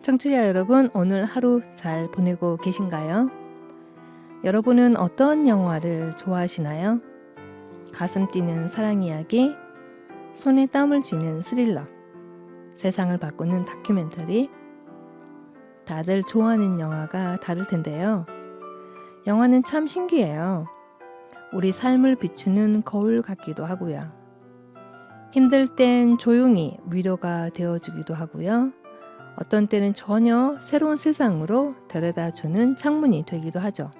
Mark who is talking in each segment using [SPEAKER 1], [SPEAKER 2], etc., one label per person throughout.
[SPEAKER 1] 청취자 여러분, 오늘 하루 잘 보내고 계신가요? 여러분은 어떤 영화를 좋아하시나요? 가슴 뛰는 사랑 이야기, 손에 땀을 쥐는 스릴러, 세상을 바꾸는 다큐멘터리. 다들 좋아하는 영화가 다를 텐데요. 영화는 참 신기해요. 우리 삶을 비추는 거울 같기도 하고요. 힘들 땐 조용히 위로가 되어주기도 하고요. 어떤 때는 전혀 새로운 세상으로 데려다주는 창문이 되기도 하죠.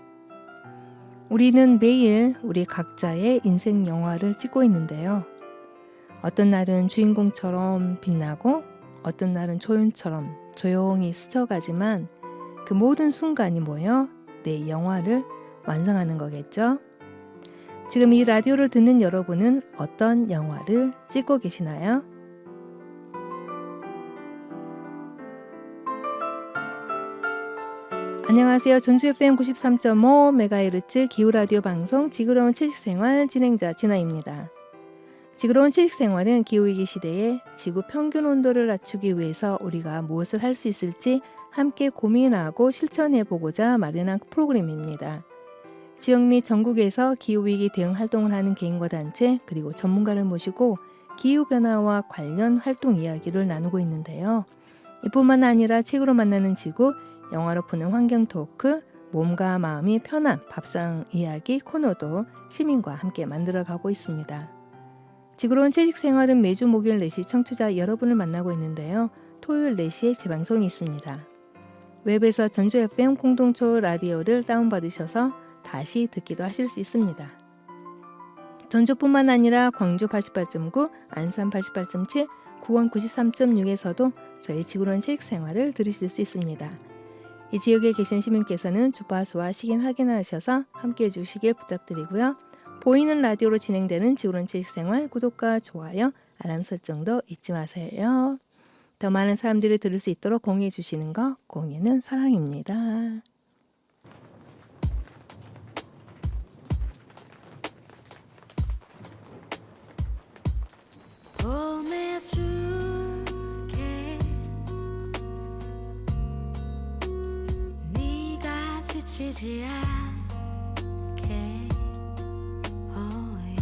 [SPEAKER 1] 우리는 매일 우리 각자의 인생 영화를 찍고 있는데요. 어떤 날은 주인공처럼 빛나고 어떤 날은 조연처럼 조용히 스쳐가지만 그 모든 순간이 모여 내 영화를 완성하는 거겠죠. 지금 이 라디오를 듣는 여러분은 어떤 영화를 찍고 계시나요? 안녕하세요. 전주 FM 93.5MHz 기후라디오 방송 지구로운 채식생활 진행자 진아입니다. 지구로운 채식생활은 기후위기 시대에 지구 평균 온도를 낮추기 위해서 우리가 무엇을 할 수 있을지 함께 고민하고 실천해보고자 마련한 프로그램입니다. 지역 및 전국에서 기후위기 대응 활동을 하는 개인과 단체 그리고 전문가를 모시고 기후변화와 관련 활동 이야기를 나누고 있는데요. 이뿐만 아니라 책으로 만나는 지구, 영화로 푸는 환경 토크, 몸과 마음이 편한 밥상 이야기 코너도 시민과 함께 만들어가고 있습니다. 지구로운 채식생활은 매주 목요일 4시 청취자 여러분을 만나고 있는데요. 토요일 4시에 재방송이 있습니다. 웹에서 전주 FM 공동초 라디오를 다운받으셔서 다시 듣기도 하실 수 있습니다. 전주뿐만 아니라 광주 88.9, 안산 88.7, 구원 93.6에서도 저희 지구로운 채식생활을 들으실 수 있습니다. 이 지역에 계신 시민께서는 주파수와 시긴 확인하셔서 함께해 주시길 부탁드리고요. 보이는 라디오로 진행되는 지구로운 채식생활 구독과 좋아요, 알람 설정도 잊지 마세요. 더 많은 사람들이 들을 수 있도록 공유해 주시는 거, 공유는 사랑입니다.
[SPEAKER 2] 보내줄게 네가 지치지 않게 oh yeah.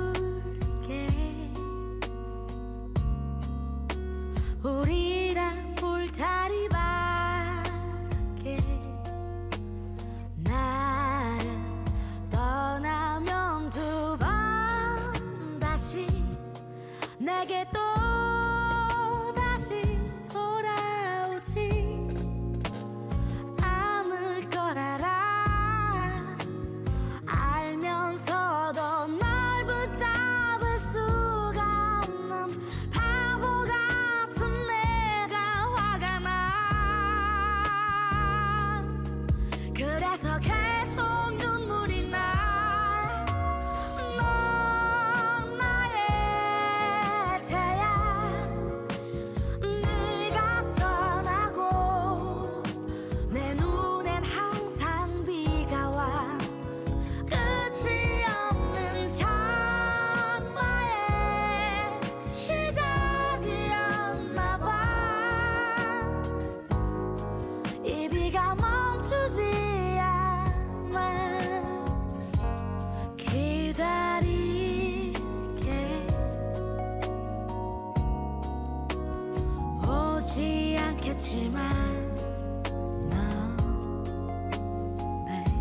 [SPEAKER 2] 보내줄게 우리랑 울타리 밖에 나를 떠나면 두 번 다시 내게 또 다시 돌아오지 않을 걸 알아 알면서도 널 붙잡을 수가 없는 바보 같은 내가 화가 나 그래서 계속 눈물이 나 넌 나의 태양 네가 떠나고 내 눈엔 항상 비가 와 끝이 없는 장마의 시작이었나 봐 이 비가 멈추지 않아 기다릴게 오지 않겠지만 너 babe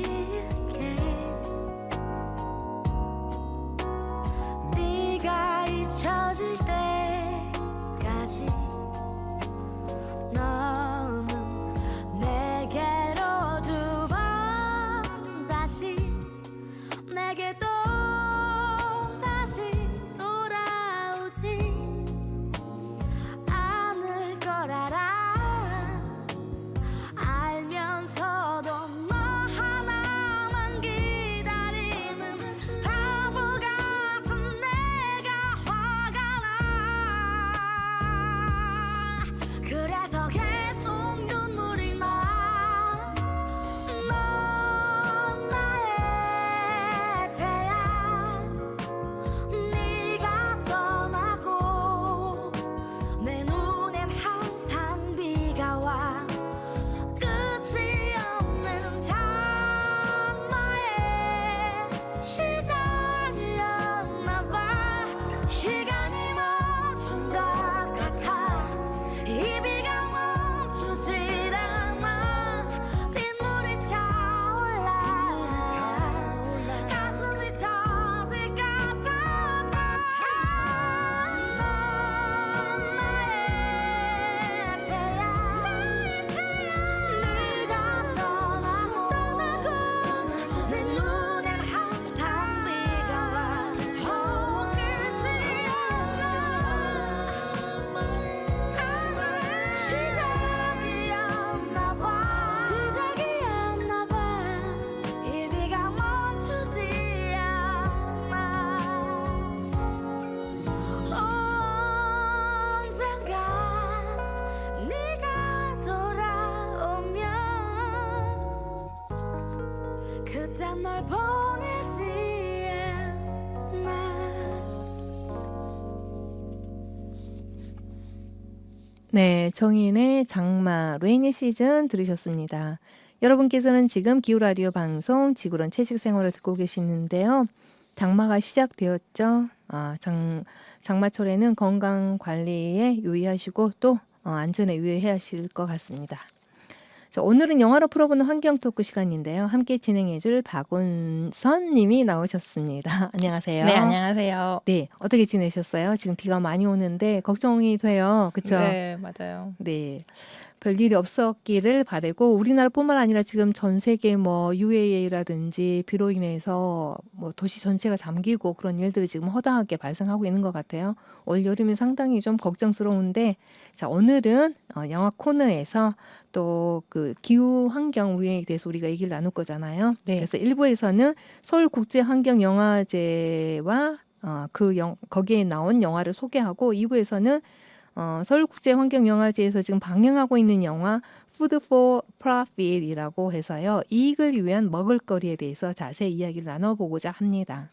[SPEAKER 2] 기다릴게 네가 잊혀질 때까지 너는 내게로 두 번 다시 내게 또 다시 돌아오지 그땐 널 보내지에
[SPEAKER 1] 네, 정인의 장마 레이니 시즌 들으셨습니다. 여러분께서는 지금 기후라디오 방송 지구론 채식생활을 듣고 계시는데요. 장마가 시작되었죠. 장마철에는 건강 관리에 유의하시고 또 안전에 유의해야 하실 것 같습니다. 자, 오늘은 영화로 풀어보는 환경 토크 시간인데요. 함께 진행해줄 박은선 님이 나오셨습니다. 안녕하세요.
[SPEAKER 3] 네, 안녕하세요.
[SPEAKER 1] 네, 어떻게 지내셨어요? 지금 비가 많이 오는데 걱정이 돼요. 그쵸?
[SPEAKER 3] 네, 맞아요.
[SPEAKER 1] 네. 별일이 없었기를 바라고 우리나라뿐만 아니라 지금 전 세계 뭐 UAE라든지 비로 인해서 뭐 도시 전체가 잠기고 그런 일들이 지금 허다하게 발생하고 있는 것 같아요. 올 여름이 상당히 좀 걱정스러운데 자, 오늘은 영화 코너에서 또 그 기후 환경 우리에 대해서 우리가 얘기를 나눌 거잖아요.
[SPEAKER 3] 네.
[SPEAKER 1] 그래서 1부에서는 서울국제환경영화제와 거기에 나온 영화를 소개하고 2부에서는 서울국제환경영화제에서 지금 방영하고 있는 영화 Food for Profit이라고 해서요. 이익을 위한 먹을거리에 대해서 자세히 이야기를 나눠보고자 합니다.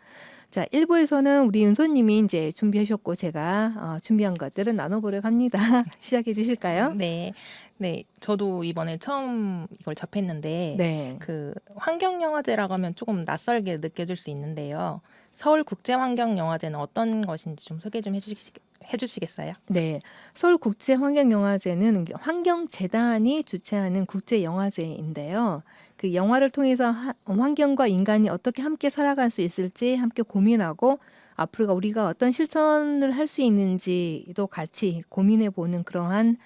[SPEAKER 1] 자, 1부에서는 우리 은소님이 이제 준비하셨고 제가 준비한 것들을 나눠보려고 합니다. 시작해 주실까요?
[SPEAKER 3] 네, 네, 저도 이번에 처음 이걸 접했는데
[SPEAKER 1] 네.
[SPEAKER 3] 그 환경영화제라고 하면 조금 낯설게 느껴질 수 있는데요. 서울국제환경영화제는 어떤 것인지 좀 소개 좀 해주시겠어요?
[SPEAKER 1] 네, 서울국제환경영화제는 환경재단이 주최하는 국제영화제인데요. 그 영화를 통해서 환경과 인간이 어떻게 함께 살아갈 수 있을지 함께 고민하고 앞으로 우리가 어떤 실천을 할 수 있는지도 같이 고민해 보는 그러한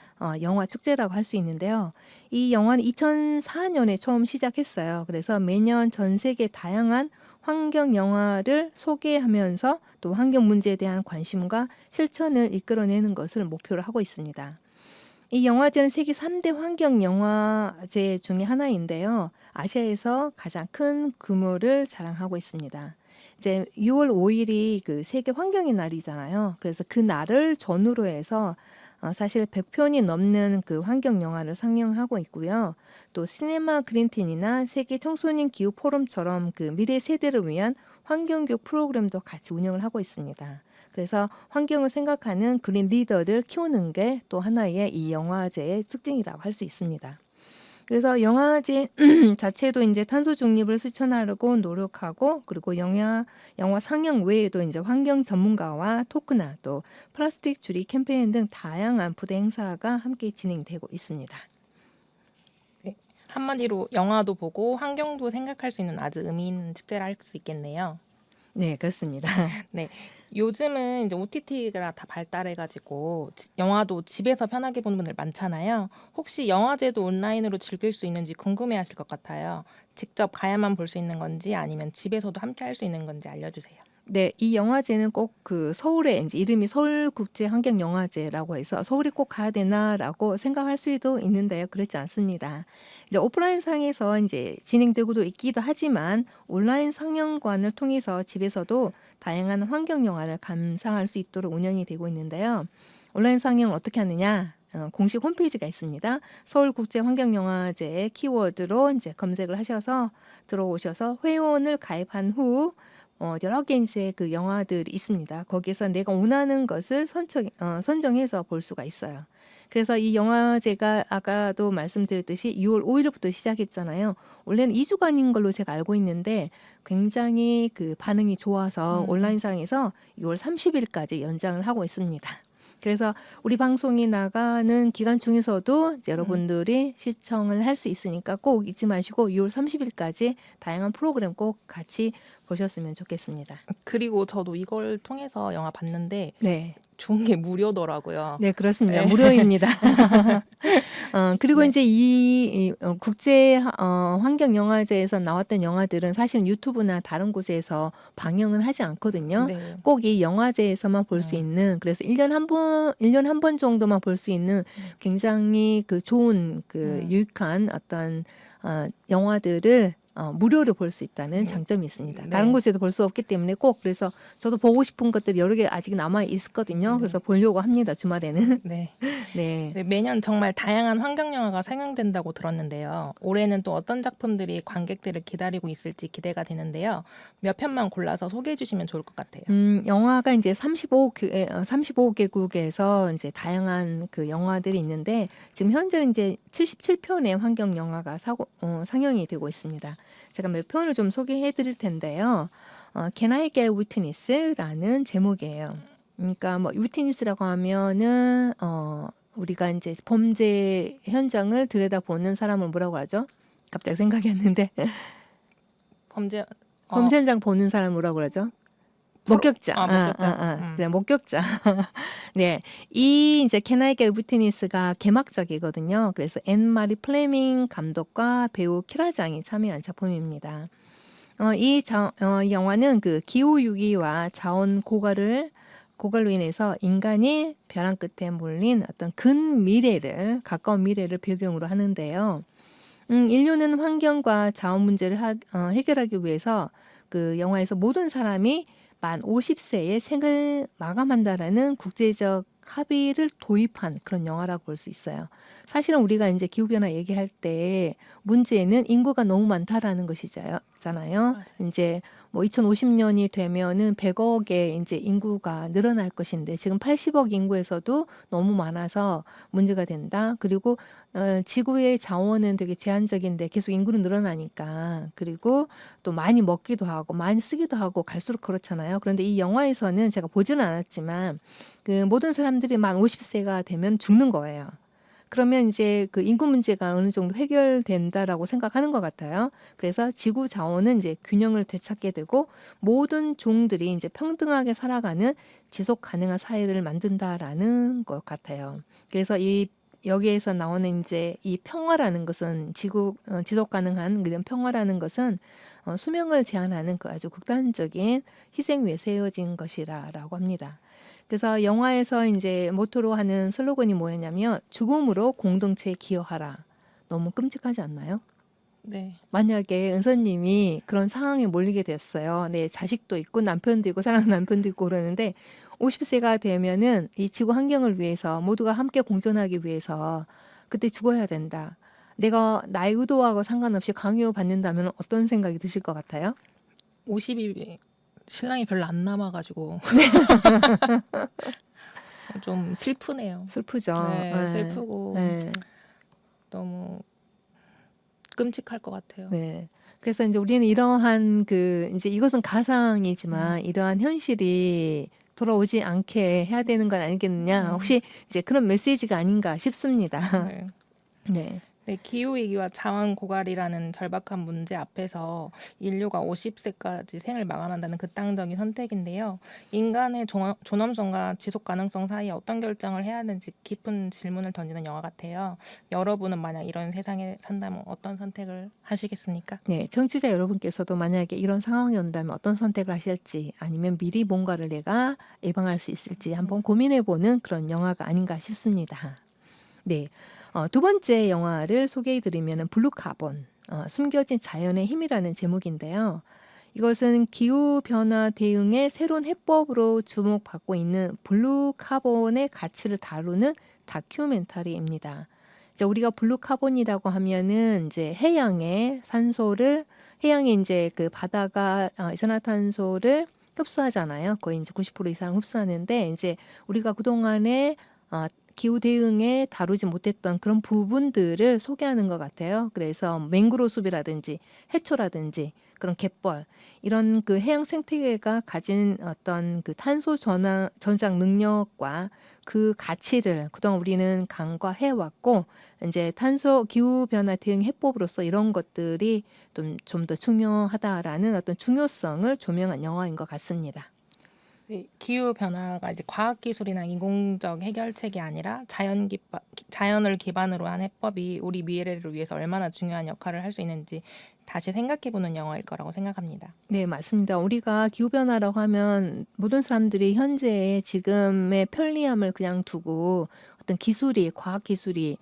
[SPEAKER 1] 영화 축제라고 할 수 있는데요. 이 영화는 2004년에 처음 시작했어요. 그래서 매년 전 세계 다양한 환경 영화를 소개하면서 또 환경 문제에 대한 관심과 실천을 이끌어내는 것을 목표로 하고 있습니다. 이 영화제는 세계 3대 환경 영화제 중에 하나인데요. 아시아에서 가장 큰 규모를 자랑하고 있습니다. 이제 6월 5일이 그 세계 환경의 날이잖아요. 그래서 그 날을 전후로 해서 사실 100편이 넘는 그 환경 영화를 상영하고 있고요. 또 시네마 그린틴이나 세계 청소년 기후 포럼처럼 그 미래 세대를 위한 환경교육 프로그램도 같이 운영을 하고 있습니다. 그래서 환경을 생각하는 그린 리더를 키우는 게 또 하나의 이 영화제의 특징이라고 할 수 있습니다. 그래서 영화제 자체도 이제 탄소 중립을 실천하려고 노력하고 그리고 영화 상영 외에도 이제 환경 전문가와 토크나 또 플라스틱 줄이 캠페인 등 다양한 부대 행사가 함께 진행되고 있습니다.
[SPEAKER 3] 네, 한마디로 영화도 보고 환경도 생각할 수 있는 아주 의미 있는 축제라 할 수 있겠네요.
[SPEAKER 1] 네, 그렇습니다.
[SPEAKER 3] 네, 요즘은 이제 OTT가 다 발달해가지고 영화도 집에서 편하게 보는 분들 많잖아요. 혹시 영화제도 온라인으로 즐길 수 있는지 궁금해하실 것 같아요. 직접 가야만 볼 수 있는 건지 아니면 집에서도 함께 할 수 있는 건지 알려주세요.
[SPEAKER 1] 네, 이 영화제는 꼭 그 서울에 이제 이름이 서울국제환경영화제라고 해서 서울에 꼭 가야 되나라고 생각할 수도 있는데요. 그렇지 않습니다. 이제 오프라인 상에서 이제 진행되고도 있기도 하지만 온라인 상영관을 통해서 집에서도 다양한 환경 영화를 감상할 수 있도록 운영이 되고 있는데요. 온라인 상영을 어떻게 하느냐? 공식 홈페이지가 있습니다. 서울국제환경영화제 키워드로 이제 검색을 하셔서 들어오셔서 회원을 가입한 후 여러 개 이제 그 영화들이 있습니다. 거기에서 내가 원하는 것을 선정해서 볼 수가 있어요. 그래서 이 영화제가 아까도 말씀드렸듯이 6월 5일부터 시작했잖아요. 원래는 2주간인 걸로 제가 알고 있는데 굉장히 그 반응이 좋아서 온라인상에서 6월 30일까지 연장을 하고 있습니다. 그래서 우리 방송이 나가는 기간 중에서도 여러분들이 시청을 할 수 있으니까 꼭 잊지 마시고 6월 30일까지 다양한 프로그램 꼭 같이 보셨으면 좋겠습니다.
[SPEAKER 3] 그리고 저도 이걸 통해서 영화 봤는데
[SPEAKER 1] 네.
[SPEAKER 3] 좋은 게 무료더라고요.
[SPEAKER 1] 네, 그렇습니다.
[SPEAKER 3] 네.
[SPEAKER 1] 무료입니다. 그리고
[SPEAKER 3] 네.
[SPEAKER 1] 이제 이 국제 환경영화제에서 나왔던 영화들은 사실 유튜브나 다른 곳에서 방영은 하지 않거든요.
[SPEAKER 3] 네.
[SPEAKER 1] 꼭 이 영화제에서만 볼 수 있는 그래서 1년 한 번 정도만 볼 수 있는 굉장히 그 좋은 그 유익한 어떤 영화들을 무료로 볼 수 있다는 장점이 있습니다.
[SPEAKER 3] 네.
[SPEAKER 1] 다른 곳에도 볼 수 없기 때문에 꼭 그래서 저도 보고 싶은 것들이 여러 개 아직 남아 있거든요.
[SPEAKER 3] 네.
[SPEAKER 1] 그래서 보려고 합니다. 주말에는.
[SPEAKER 3] 네.
[SPEAKER 1] 네.
[SPEAKER 3] 네, 매년 정말 다양한 환경 영화가 상영된다고 들었는데요. 올해는 또 어떤 작품들이 관객들을 기다리고 있을지 기대가 되는데요. 몇 편만 골라서 소개해 주시면 좋을 것 같아요.
[SPEAKER 1] 영화가 이제 35개국에서 이제 다양한 그 영화들이 있는데 지금 현재는 이제 77편의 환경 영화가 상영이 되고 있습니다. 제가 몇 편을 좀 소개해 드릴 텐데요. Can I Get Witness라는 제목이에요. 그러니까 뭐 위트니스라고 하면은 우리가 이제 범죄 현장을 들여다보는 사람을 뭐라고 하죠? 갑자기 생각이 안 나는데
[SPEAKER 3] 범죄
[SPEAKER 1] 범죄 현장 보는 사람 뭐라고 그러죠? 목격자.
[SPEAKER 3] 목격자.
[SPEAKER 1] 그냥 목격자. 네. 이 이제 Can I Get Witness가 개막작이거든요. 그래서 앤 마리 플레밍 감독과 배우 키라장이 참여한 작품입니다. 이 영화는 그 기후 위기와 자원 고갈로 인해서 인간이 벼랑 끝에 몰린 어떤 가까운 미래를 배경으로 하는데요. 인류는 환경과 자원 문제를 해결하기 위해서 그 영화에서 모든 사람이 만 50세에 생을 마감한다라는 국제적 합의를 도입한 그런 영화라고 볼 수 있어요. 사실은 우리가 이제 기후변화 얘기할 때 문제는 인구가 너무 많다라는 것이잖아요. 이제 뭐 2050년이 되면은 100억의 이제 인구가 늘어날 것인데 지금 80억 인구에서도 너무 많아서 문제가 된다. 그리고 지구의 자원은 되게 제한적인데 계속 인구는 늘어나니까 그리고 또 많이 먹기도 하고 많이 쓰기도 하고 갈수록 그렇잖아요. 그런데 이 영화에서는 제가 보지는 않았지만 그 모든 사람들이 만 50세가 되면 죽는 거예요. 그러면 이제 그 인구 문제가 어느 정도 해결된다라고 생각하는 것 같아요. 그래서 지구 자원은 이제 균형을 되찾게 되고 모든 종들이 이제 평등하게 살아가는 지속 가능한 사회를 만든다라는 것 같아요. 그래서 여기에서 나오는 이제 이 평화라는 것은 지속 가능한 그런 평화라는 것은 수명을 제한하는 그 아주 극단적인 희생 위에 세워진 것이라고 합니다. 그래서 영화에서 이제 모토로 하는 슬로건이 뭐였냐면 죽음으로 공동체에 기여하라. 너무 끔찍하지 않나요?
[SPEAKER 3] 네.
[SPEAKER 1] 만약에 은서님이 그런 상황에 몰리게 됐어요. 네, 자식도 있고 남편도 있고 사랑하는 남편도 있고 그러는데 50세가 되면은 이 지구 환경을 위해서 모두가 함께 공존하기 위해서 그때 죽어야 된다. 내가 나의 의도하고 상관없이 강요받는다면 어떤 생각이 드실 것 같아요?
[SPEAKER 3] 50이 신랑이 별로 안 남아가지고 좀 슬프네요.
[SPEAKER 1] 슬프죠.
[SPEAKER 3] 네,
[SPEAKER 1] 네.
[SPEAKER 3] 슬프고
[SPEAKER 1] 네.
[SPEAKER 3] 너무 끔찍할 것 같아요.
[SPEAKER 1] 네. 그래서 이제 우리는 이러한 이제 이것은 가상이지만 이러한 현실이 돌아오지 않게 해야 되는 건 아니겠느냐. 혹시 이제 그런 메시지가 아닌가 싶습니다.
[SPEAKER 3] 네.
[SPEAKER 1] 네.
[SPEAKER 3] 네, 기후위기와 자원 고갈이라는 절박한 문제 앞에서 인류가 50세까지 생을 마감한다는 극단적인 선택인데요. 인간의 존엄성과 지속 가능성 사이에 어떤 결정을 해야 하는지 깊은 질문을 던지는 영화 같아요. 여러분은 만약 이런 세상에 산다면 어떤 선택을 하시겠습니까?
[SPEAKER 1] 네. 청취자 여러분께서도 만약에 이런 상황이 온다면 어떤 선택을 하실지 아니면 미리 뭔가를 내가 예방할 수 있을지 한번 고민해보는 그런 영화가 아닌가 싶습니다. 네. 두 번째 영화를 소개해드리면 블루카본, 숨겨진 자연의 힘이라는 제목인데요. 이것은 기후변화 대응의 새로운 해법으로 주목받고 있는 블루카본의 가치를 다루는 다큐멘터리입니다. 이제 우리가 블루카본이라고 하면은 이제 해양의 이제 그 바다가 이산화탄소를 흡수하잖아요. 거의 이제 90% 이상 흡수하는데 이제 우리가 그동안에 기후 대응에 다루지 못했던 그런 부분들을 소개하는 것 같아요. 그래서 맹그로브 숲이라든지 해초라든지 그런 갯벌 이런 그 해양 생태계가 가진 어떤 그 탄소 저장 능력과 그 가치를 그동안 우리는 간과해왔고 이제 기후 변화 대응 해법으로서 이런 것들이 좀 더 중요하다라는 어떤 중요성을 조명한 영화인 것 같습니다.
[SPEAKER 3] 네, 기후 변화가 이제 과학 기술이나 인공적 해결책이 아니라 자연을 기반으로 한 해법이 우리 미래를 위해서 얼마나 중요한 역할을 할 수 있는지 다시 생각해보는 영화일 거라고 생각합니다.
[SPEAKER 1] 네, 맞습니다. 우리가 기후변화라고 하면 모든 사람들이 현재의 지금의 편리함을 그냥 두고 어떤 과학 기술이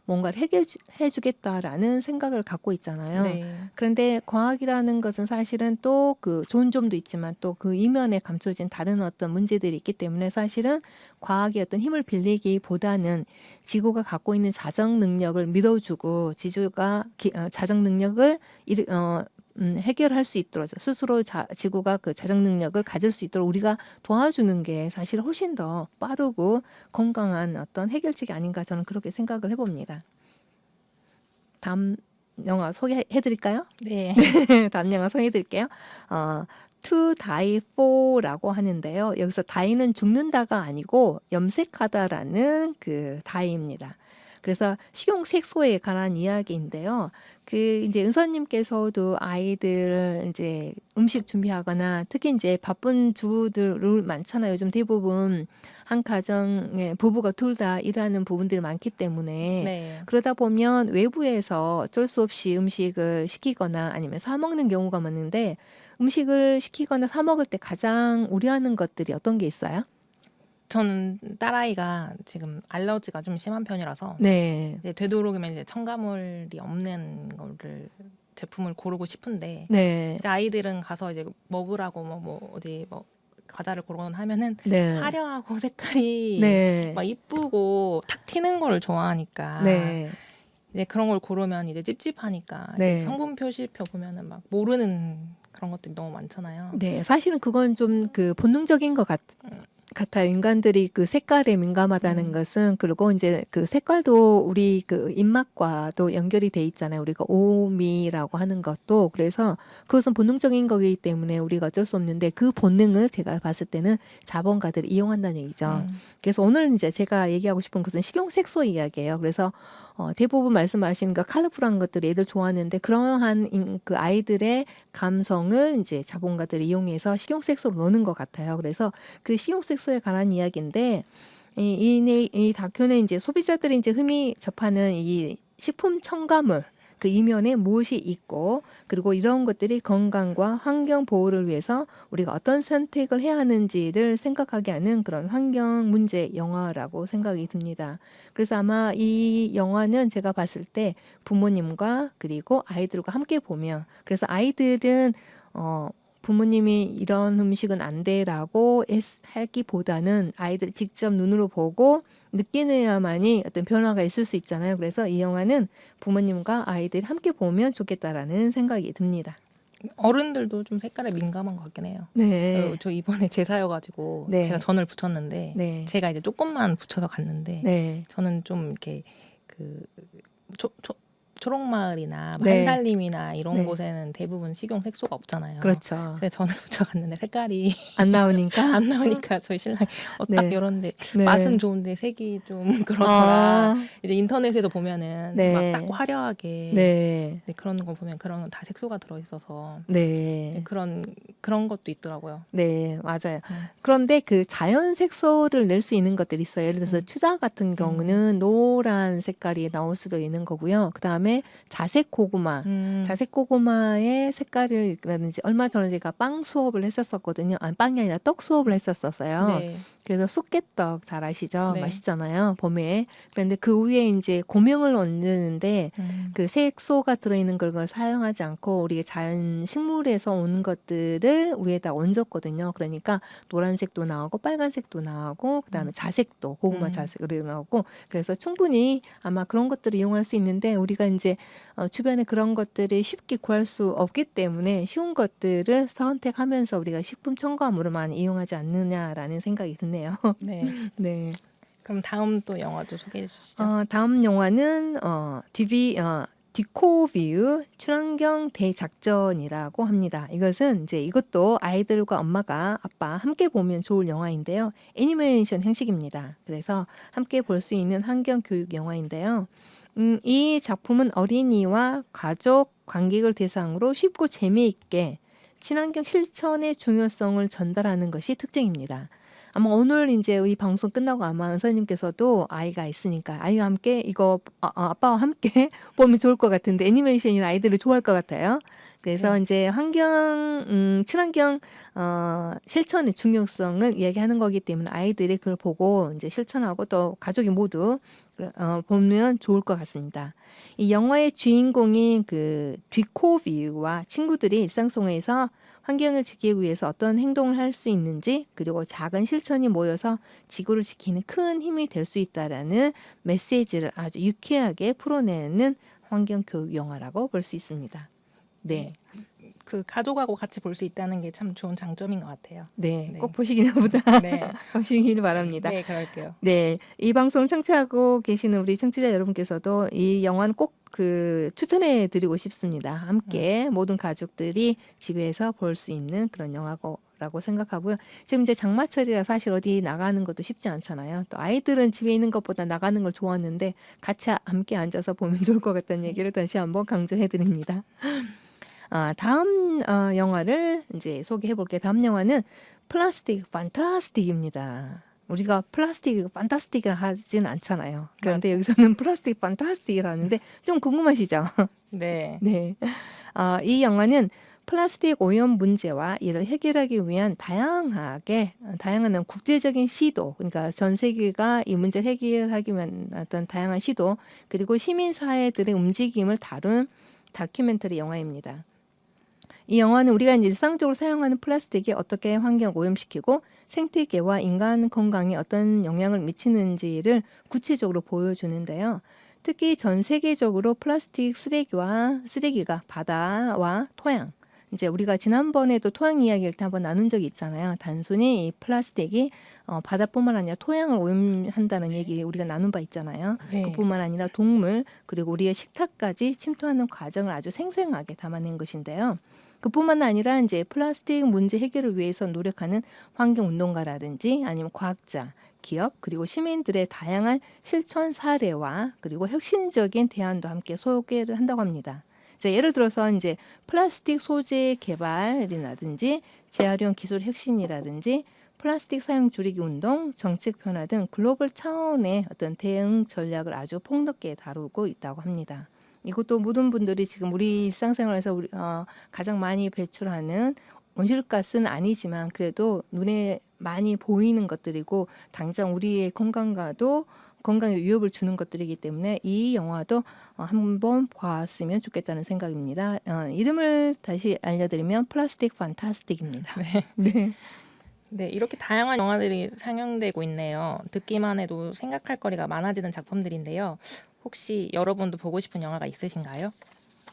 [SPEAKER 1] 뭔가를 해결해 주겠다라는 생각을 갖고 있잖아요.
[SPEAKER 3] 네.
[SPEAKER 1] 그런데 과학이라는 것은 사실은 또 그 좋은 점도 있지만 또 그 이면에 감춰진 다른 어떤 문제들이 있기 때문에 사실은 과학의 어떤 힘을 빌리기보다는 지구가 갖고 있는 자정 능력을 믿어주고 지구가 자정 능력을 해결할 수 있도록 스스로 지구가 그 자정 능력을 가질 수 있도록 우리가 도와주는 게 사실 훨씬 더 빠르고 건강한 어떤 해결책이 아닌가 저는 그렇게 생각을 해봅니다. 다음 영화 소개해드릴까요?
[SPEAKER 3] 네.
[SPEAKER 1] 다음 영화 소개해드릴게요. To Die For라고 하는데요. 여기서 die는 죽는다가 아니고 염색하다라는 그 die입니다. 그래서 식용색소에 관한 이야기인데요. 그 이제 은서님께서도 아이들 이제 음식 준비하거나 특히 이제 바쁜 주부들 많잖아요. 요즘 대부분 한 가정에 부부가 둘 다 일하는 부분들이 많기 때문에
[SPEAKER 3] 네.
[SPEAKER 1] 그러다 보면 외부에서 어쩔 수 없이 음식을 시키거나 아니면 사 먹는 경우가 많은데 음식을 시키거나 사 먹을 때 가장 우려하는 것들이 어떤 게 있어요?
[SPEAKER 3] 저는 딸아이가 지금 알러지가 좀 심한 편이라서
[SPEAKER 1] 네.
[SPEAKER 3] 이제 되도록이면 이제 첨가물이 없는 거를 제품을 고르고 싶은데
[SPEAKER 1] 네.
[SPEAKER 3] 이제 아이들은 가서 이제 먹으라고 뭐 어디 뭐 과자를 고르거나 하면은
[SPEAKER 1] 네.
[SPEAKER 3] 화려하고 색깔이
[SPEAKER 1] 네.
[SPEAKER 3] 막 이쁘고 탁 튀는 걸 좋아하니까
[SPEAKER 1] 네.
[SPEAKER 3] 이제 그런 걸 고르면 이제 찝찝하니까
[SPEAKER 1] 네.
[SPEAKER 3] 이제 성분 표시표 보면은 막 모르는 그런 것들이 너무 많잖아요.
[SPEAKER 1] 네, 사실은 그건 좀 그 본능적인 것 같아요. 인간들이 그 색깔에 민감하다는 것은 그리고 이제 그 색깔도 우리 그 입맛과도 연결이 돼 있잖아요. 우리가 오미라고 하는 것도 그래서 그것은 본능적인 거기 때문에 우리가 어쩔 수 없는데 그 본능을 제가 봤을 때는 자본가들이 이용한다는 얘기죠. 그래서 오늘 이제 제가 얘기하고 싶은 것은 식용색소 이야기예요. 그래서 대부분 말씀하신 그 컬러풀한 것들 애들 좋아하는데 그러한 그 아이들의 감성을 이제 자본가들이 이용해서 식용색소로 넣는 것 같아요. 그래서 그 식용색소에 관한 이야기인데 이 다큐는 이제 소비자들이 이제 흔히 접하는 이 식품 첨가물 그 이면에 무엇이 있고 그리고 이런 것들이 건강과 환경 보호를 위해서 우리가 어떤 선택을 해야 하는지를 생각하게 하는 그런 환경 문제 영화라고 생각이 듭니다. 그래서 아마 이 영화는 제가 봤을 때 부모님과 그리고 아이들과 함께 보면 그래서 아이들은 부모님이 이런 음식은 안 돼라고 하기보다는 아이들이 직접 눈으로 보고 느끼내야만이 어떤 변화가 있을 수 있잖아요. 그래서 이 영화는 부모님과 아이들이 함께 보면 좋겠다라는 생각이 듭니다.
[SPEAKER 3] 어른들도 좀 색깔에 민감한 것 같긴 해요.
[SPEAKER 1] 네.
[SPEAKER 3] 저 이번에 제사여가지고
[SPEAKER 1] 네.
[SPEAKER 3] 제가 전을 부쳤는데
[SPEAKER 1] 네.
[SPEAKER 3] 제가 이제 조금만 부쳐서 갔는데
[SPEAKER 1] 네.
[SPEAKER 3] 저는 좀 이렇게 그 초록마을이나
[SPEAKER 1] 네.
[SPEAKER 3] 한살림이나 이런
[SPEAKER 1] 네.
[SPEAKER 3] 곳에는 대부분 식용 색소가 없잖아요.
[SPEAKER 1] 그렇죠.
[SPEAKER 3] 근데 전을 부쳐갔는데 색깔이
[SPEAKER 1] 안 나오니까.
[SPEAKER 3] 안 나오니까 저희 신랑이 딱
[SPEAKER 1] 네.
[SPEAKER 3] 이런데
[SPEAKER 1] 네.
[SPEAKER 3] 맛은 좋은데 색이 좀 그렇더라.
[SPEAKER 1] 아,
[SPEAKER 3] 이제 인터넷에서 보면은
[SPEAKER 1] 네.
[SPEAKER 3] 막 딱 화려하게
[SPEAKER 1] 네.
[SPEAKER 3] 네, 그런 거 보면 그런 건 다 색소가 들어있어서
[SPEAKER 1] 네.
[SPEAKER 3] 그런 것도 있더라고요.
[SPEAKER 1] 네, 맞아요. 그런데 그 자연 색소를 낼 수 있는 것들이 있어요. 예를 들어서 추자 같은 경우는 노란 색깔이 나올 수도 있는 거고요. 그 다음에 자색 고구마. 자색 고구마의 색깔이라든지 얼마 전에 제가 빵 수업을 했었거든요. 아니, 빵이 아니라 떡 수업을 했었어요.
[SPEAKER 3] 네.
[SPEAKER 1] 그래서 쑥개떡 잘 아시죠?
[SPEAKER 3] 네.
[SPEAKER 1] 맛있잖아요, 봄에. 그런데 그 위에 이제 고명을 얹는데 그 색소가 들어있는 걸 사용하지 않고 우리 자연 식물에서 온 것들을 위에다 얹었거든요. 그러니까 노란색도 나오고 빨간색도 나오고 그다음에 자색도 고구마 자색으로 나오고 그래서 충분히 아마 그런 것들을 이용할 수 있는데 우리가 이제 주변에 그런 것들이 쉽게 구할 수 없기 때문에 쉬운 것들을 선택하면서 우리가 식품 첨가물을 많이 이용하지 않느냐라는 생각이 드네요.
[SPEAKER 3] 네.
[SPEAKER 1] 네.
[SPEAKER 3] 그럼 다음 또 영화도 소개해 주시죠.
[SPEAKER 1] 다음 영화는 디코뷰 친환경 대작전이라고 합니다. 이것은 이제 이것도 아이들과 엄마가 아빠 함께 보면 좋을 영화인데요. 애니메이션 형식입니다. 그래서 함께 볼 수 있는 환경 교육 영화인데요. 이 작품은 어린이와 가족, 관객을 대상으로 쉽고 재미있게 친환경 실천의 중요성을 전달하는 것이 특징입니다. 아마 오늘 이제 이 방송 끝나고 아마 은서님께서도 아이가 있으니까 아이와 함께 이거 아빠와 함께 보면 좋을 것 같은데 애니메이션이 아이들을 좋아할 것 같아요. 그래서 이제 친환경 실천의 중요성을 이야기하는 거기 때문에 아이들이 그걸 보고 이제 실천하고 또 가족이 모두 보면 좋을 것 같습니다. 이 영화의 주인공인 그 뒤코비와 친구들이 일상 속에서 환경을 지키기 위해서 어떤 행동을 할 수 있는지, 그리고 작은 실천이 모여서 지구를 지키는 큰 힘이 될 수 있다라는 메시지를 아주 유쾌하게 풀어내는 환경 교육 영화라고 볼 수 있습니다. 네.
[SPEAKER 3] 그 가족하고 같이 볼 수 있다는 게 참 좋은 장점인 것 같아요.
[SPEAKER 1] 네,
[SPEAKER 3] 네.
[SPEAKER 1] 꼭 보시기나 보다.
[SPEAKER 3] 네.
[SPEAKER 1] 보시길 바랍니다.
[SPEAKER 3] 네, 그럴게요.
[SPEAKER 1] 네, 이 방송을 청취하고 계시는 우리 청취자 여러분께서도 이 영화는 꼭 그 추천해 드리고 싶습니다. 함께 모든 가족들이 집에서 볼 수 있는 그런 영화라고 생각하고요. 지금 이제 장마철이라 사실 어디 나가는 것도 쉽지 않잖아요. 또 아이들은 집에 있는 것보다 나가는 걸 좋아하는데 같이 함께 앉아서 보면 좋을 것 같다는 얘기를 다시 한번 강조해 드립니다. 다음 영화를 이제 소개해 볼게요. 다음 영화는 플라스틱 판타스틱입니다. 우리가 플라스틱 판타스틱을 하진 않잖아요. 그런데 여기서는 플라스틱 판타스틱을 하는데 좀 궁금하시죠?
[SPEAKER 3] 네.
[SPEAKER 1] 네. 이 영화는 플라스틱 오염 문제와 이를 해결하기 위한 다양한 국제적인 시도, 그러니까 전 세계가 이 문제를 해결하기 위한 어떤 다양한 시도, 그리고 시민사회들의 움직임을 다룬 다큐멘터리 영화입니다. 이 영화는 우리가 이제 일상적으로 사용하는 플라스틱이 어떻게 환경 오염시키고 생태계와 인간 건강에 어떤 영향을 미치는지를 구체적으로 보여주는데요. 특히 전 세계적으로 플라스틱 쓰레기가 바다와 토양, 이제 우리가 지난번에도 토양 이야기를 한번 나눈 적이 있잖아요. 단순히 이 플라스틱이 바다뿐만 아니라 토양을 오염한다는 얘기 우리가 나눈 바 있잖아요.
[SPEAKER 3] 네.
[SPEAKER 1] 그뿐만 아니라 동물, 그리고 우리의 식탁까지 침투하는 과정을 아주 생생하게 담아낸 것인데요. 그뿐만 아니라 이제 플라스틱 문제 해결을 위해서 노력하는 환경 운동가라든지 아니면 과학자, 기업, 그리고 시민들의 다양한 실천 사례와 그리고 혁신적인 대안도 함께 소개를 한다고 합니다. 자, 예를 들어서 이제 플라스틱 소재 개발이라든지 재활용 기술 혁신이라든지 플라스틱 사용 줄이기 운동, 정책 변화 등 글로벌 차원의 어떤 대응 전략을 아주 폭넓게 다루고 있다고 합니다. 이것도 모든 분들이 지금 우리 일상생활에서 가장 많이 배출하는 온실가스는 아니지만 그래도 눈에 많이 보이는 것들이고 당장 우리의 건강에 위협을 주는 것들이기 때문에 이 영화도 한번 봤으면 좋겠다는 생각입니다. 이름을 다시 알려드리면 플라스틱 판타스틱입니다. 네.
[SPEAKER 3] 네, 이렇게 다양한 영화들이 상영되고 있네요. 듣기만 해도 생각할 거리가 많아지는 작품들인데요. 혹시 여러분도 보고 싶은 영화가 있으신가요?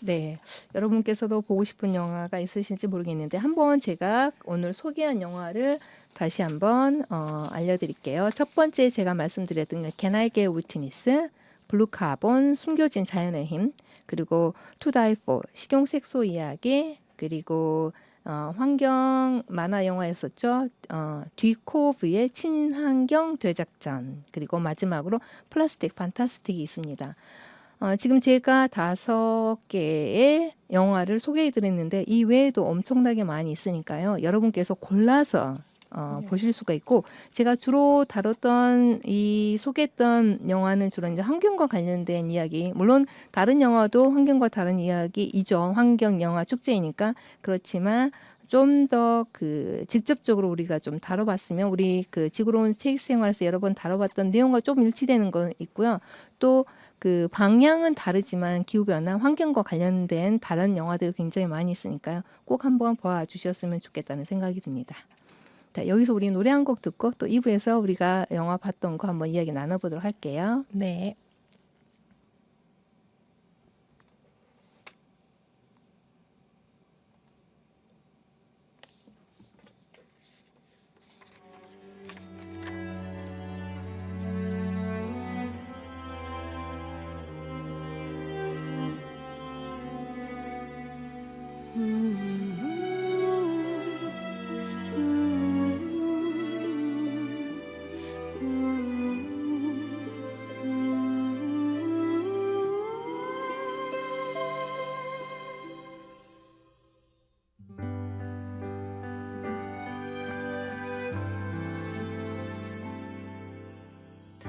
[SPEAKER 1] 네, 여러분께서도 보고 싶은 영화가 있으실지 모르겠는데 한번 제가 오늘 소개한 영화를 다시 한번 알려드릴게요. 첫 번째 제가 말씀드렸던 Can I Get Witness, 블루 카본, 숨겨진 자연의 힘, 그리고 To Die For, 식용색소 이야기, 그리고 환경 만화 영화였었죠. 뒤코브의 친환경 대작전, 그리고 마지막으로 플라스틱 판타스틱이 있습니다. 지금 제가 5개의 영화를 소개해 드렸는데 이 외에도 엄청나게 많이 있으니까요. 여러분께서 골라서 보실 수가 있고 제가 주로 다뤘던 소개했던 영화는 주로 이제 환경과 관련된 이야기, 물론 다른 영화도 환경과 다른 이야기이죠. 환경 영화 축제이니까. 그렇지만 좀 더 직접적으로 우리가 좀 다뤄봤으면 우리 지구로운 생활에서 여러 번 다뤄봤던 내용과 좀 일치되는 건 있고요. 또 방향은 다르지만 기후변화, 환경과 관련된 다른 영화들이 굉장히 많이 있으니까요. 꼭 한번 봐주셨으면 좋겠다는 생각이 듭니다. 자, 여기서 우리 노래 한 곡 듣고 또 2부에서 우리가 영화 봤던 거 한번 이야기 나눠보도록 할게요.
[SPEAKER 3] 네.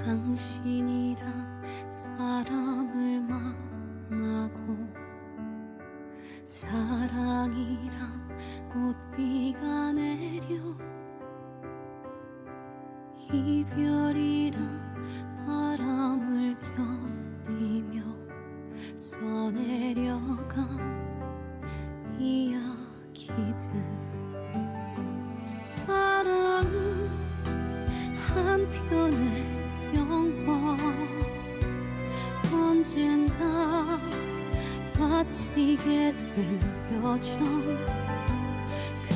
[SPEAKER 2] 당신이란 사람을 만나고 사랑이란 꽃비가 내려 이별이란 바람을 한편의 영화 언젠가 마치게 될 여정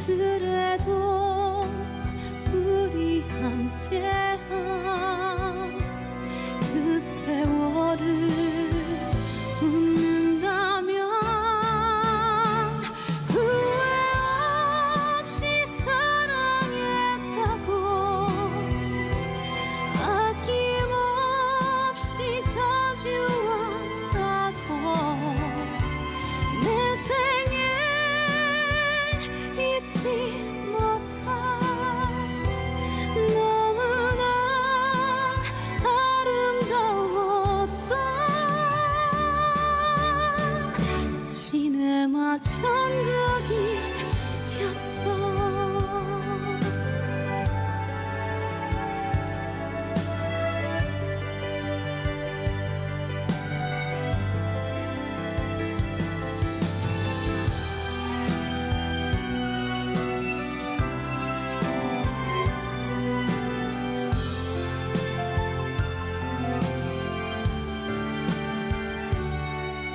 [SPEAKER 2] 그래도 우리 함께한 그 세월을 웃는다면 후회 없이 사랑했다고 아낌없이 다 주었다고 내 생에 잊지 못한 너무나 아름다웠던 시네마 천국이었어.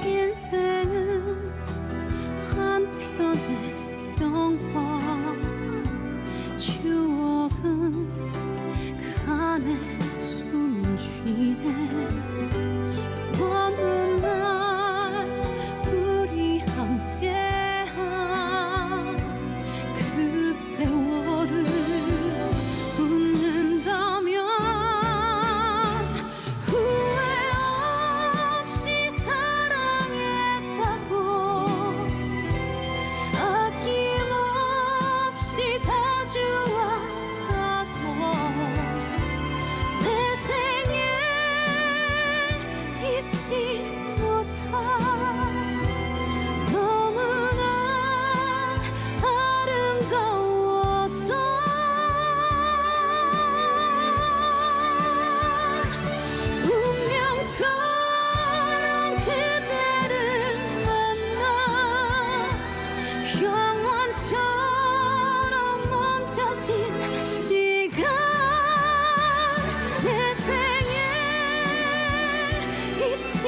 [SPEAKER 2] 인생은 한편의 영화 추억은 그 안에 숨을 쉬네 먼 날 우리 함께한 그 세월을 웃는다면 후회 없이 사랑했다고 아낌없이 다 주었다고 내 생에 잊지 못한 너무나 아름다웠던 운명처럼 그대를 만나 영원처럼 멈춰진 시간 내 생에 잊지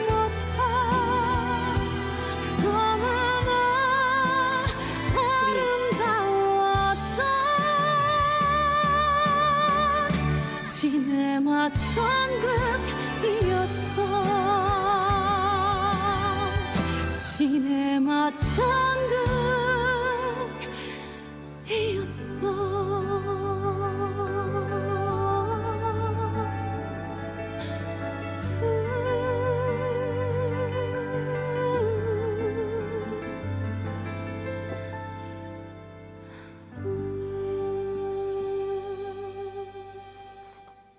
[SPEAKER 2] 못한 너무나 아름다웠던 시네마 천국이었어. 시네마 천국이었어.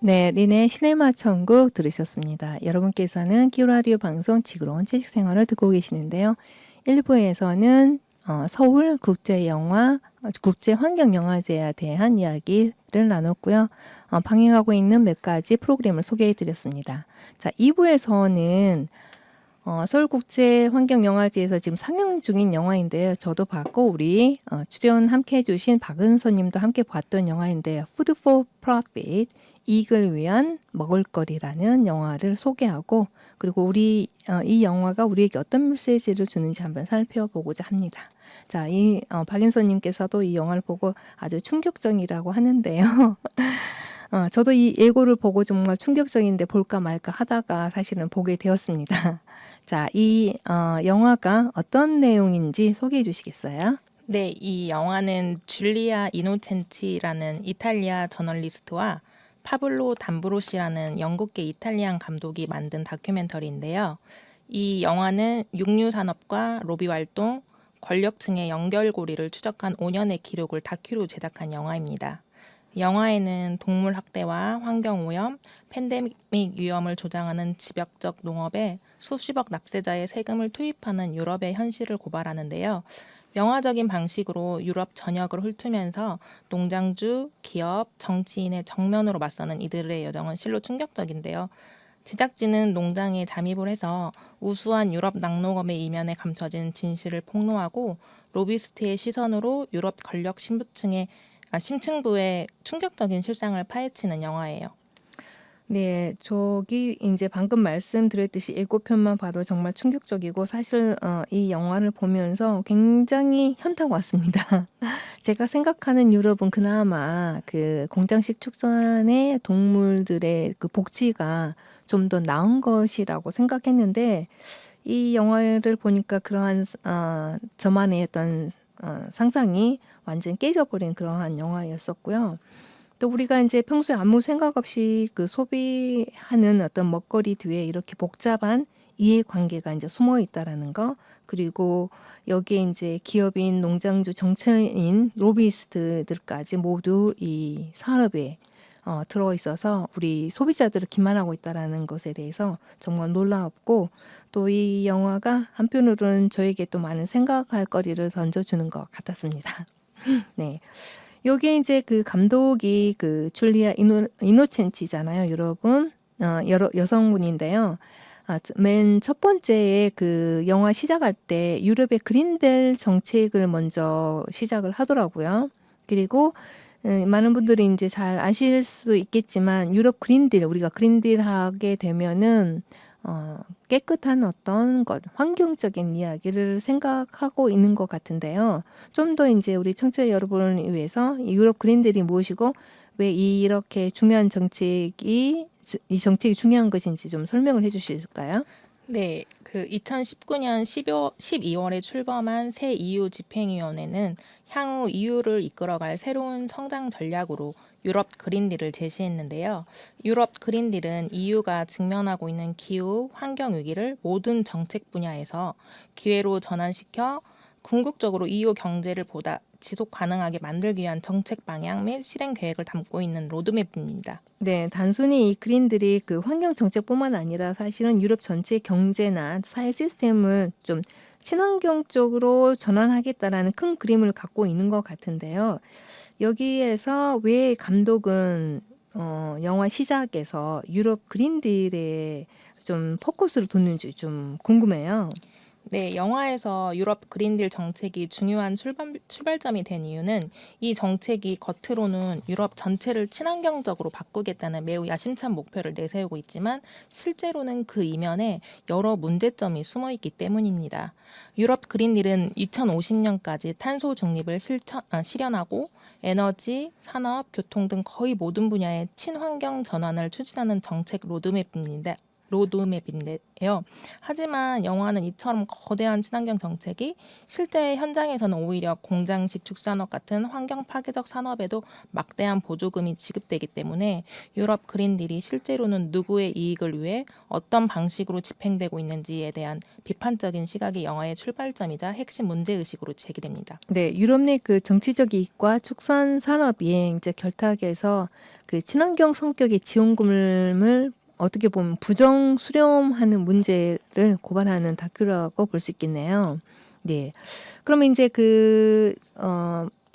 [SPEAKER 1] 네, 린의 시네마 천국 들으셨습니다. 여러분께서는 키우라디오 방송 지구로운 채식생활을 듣고 계시는데요. 1부에서는 서울 국제환경영화제에 대한 이야기를 나눴고요. 방영하고 있는 몇 가지 프로그램을 소개해 드렸습니다. 자, 2부에서는 서울국제환경영화제에서 지금 상영 중인 영화인데요. 저도 봤고 우리 출연 함께 해주신 박은서 님도 함께 봤던 영화인데요. Food for Profit, 이익을 위한 먹을거리라는 영화를 소개하고 그리고 이 영화가 우리에게 어떤 메시지를 주는지 한번 살펴보고자 합니다. 자, 박은서 님께서도 이 영화를 보고 아주 충격적이라고 하는데요. 저도 이 예고를 보고 정말 충격적인데 볼까 말까 하다가 사실은 보게 되었습니다. 자, 이 영화가 어떤 내용인지 소개해 주시겠어요?
[SPEAKER 3] 네, 이 영화는 줄리아 이노첸치라는 이탈리아 저널리스트와 파블로 담브로시라는 영국계 이탈리안 감독이 만든 다큐멘터리인데요. 이 영화는 육류 산업과 로비 활동, 권력층의 연결고리를 추적한 5년의 기록을 다큐로 제작한 영화입니다. 영화에는 동물 학대와 환경오염, 팬데믹 위험을 조장하는 집약적 농업에 수십억 납세자의 세금을 투입하는 유럽의 현실을 고발하는데요. 영화적인 방식으로 유럽 전역을 훑으면서 농장주, 기업, 정치인의 정면으로 맞서는 이들의 여정은 실로 충격적인데요. 제작진은 농장에 잠입을 해서 우수한 유럽 낙농업의 이면에 감춰진 진실을 폭로하고 로비스트의 시선으로 유럽 권력 신부층의 심층부의 충격적인 실상을 파헤치는 영화예요.
[SPEAKER 1] 네, 저기 이제 방금 말씀드렸듯이 예고편만 봐도 정말 충격적이고 사실 이 영화를 보면서 굉장히 현타가 왔습니다. 제가 생각하는 유럽은 그나마 그 공장식 축산의 동물들의 그 복지가 좀 더 나은 것이라고 생각했는데 이 영화를 보니까 그러한 저만의 어떤 상상이 완전 깨져버린 그러한 영화였었고요. 또 우리가 이제 평소에 아무 생각 없이 그 소비하는 어떤 먹거리 뒤에 이렇게 복잡한 이해관계가 이제 숨어 있다라는 거, 그리고 여기에 이제 기업인, 농장주, 정치인, 로비스트들까지 모두 이 산업에 들어 있어서 우리 소비자들을 기만하고 있다라는 것에 대해서 정말 놀라웠고, 또 이 영화가 한편으로는 저에게 또 많은 생각할 거리를 던져주는 것 같았습니다. 네. 요게 이제 그 감독이 그 줄리아 이노첸치잖아요, 여러분. 여성분인데요. 맨 첫 번째에 그 영화 시작할 때 유럽의 그린델 정책을 먼저 시작을 하더라고요. 그리고 많은 분들이 이제 잘 아실 수 있겠지만 유럽 그린딜, 우리가 그린딜 하게 되면은 깨끗한 어떤 것, 환경적인 이야기를 생각하고 있는 것 같은데요. 좀 더 이제 우리 청취자 여러분을 위해서 이 유럽 그린딜이 무엇이고 왜 이렇게 중요한 정책이 이 정책이 중요한 것인지 좀 설명을 해주실까요?
[SPEAKER 3] 네, 그 2019년 12월에 출범한 새 EU 집행위원회는 향후 EU를 이끌어갈 새로운 성장 전략으로 유럽 그린딜을 제시했는데요. 유럽 그린딜은 EU가 직면하고 있는 기후, 환경 위기를 모든 정책 분야에서 기회로 전환시켜 궁극적으로 EU 경제를 보다 지속 가능하게 만들기 위한 정책 방향 및 실행 계획을 담고 있는 로드맵입니다.
[SPEAKER 1] 네, 단순히 이 그린들이 그 환경 정책뿐만 아니라 사실은 유럽 전체 경제나 사회 시스템을 좀 친환경 쪽으로 전환하겠다라는 큰 그림을 갖고 있는 것 같은데요. 여기에서 왜 감독은 영화 시작에서 유럽 그린딜에 좀 포커스를 뒀는지 좀 궁금해요.
[SPEAKER 3] 네, 영화에서 유럽 그린딜 정책이 중요한 출발점이 된 이유는 이 정책이 겉으로는 유럽 전체를 친환경적으로 바꾸겠다는 매우 야심찬 목표를 내세우고 있지만 실제로는 그 이면에 여러 문제점이 숨어 있기 때문입니다. 유럽 그린딜은 2050년까지 탄소 중립을 실현하고 에너지, 산업, 교통 등 거의 모든 분야의 친환경 전환을 추진하는 정책 로드맵인데요. 하지만 영화는 이처럼 거대한 친환경 정책이 실제 현장에서는 오히려 공장식 축산업 같은 환경 파괴적 산업에도 막대한 보조금이 지급되기 때문에 유럽 그린딜이 실제로는 누구의 이익을 위해 어떤 방식으로 집행되고 있는지에 대한 비판적인 시각이 영화의 출발점이자 핵심 문제의식으로 제기됩니다.
[SPEAKER 1] 네, 유럽 내 그 정치적 이익과 축산 산업이 이제 결탁해서 그 친환경 성격의 지원금을 어떻게 보면 부정 수렴하는 문제를 고발하는 다큐라고 볼 수 있겠네요. 네. 그러면 이제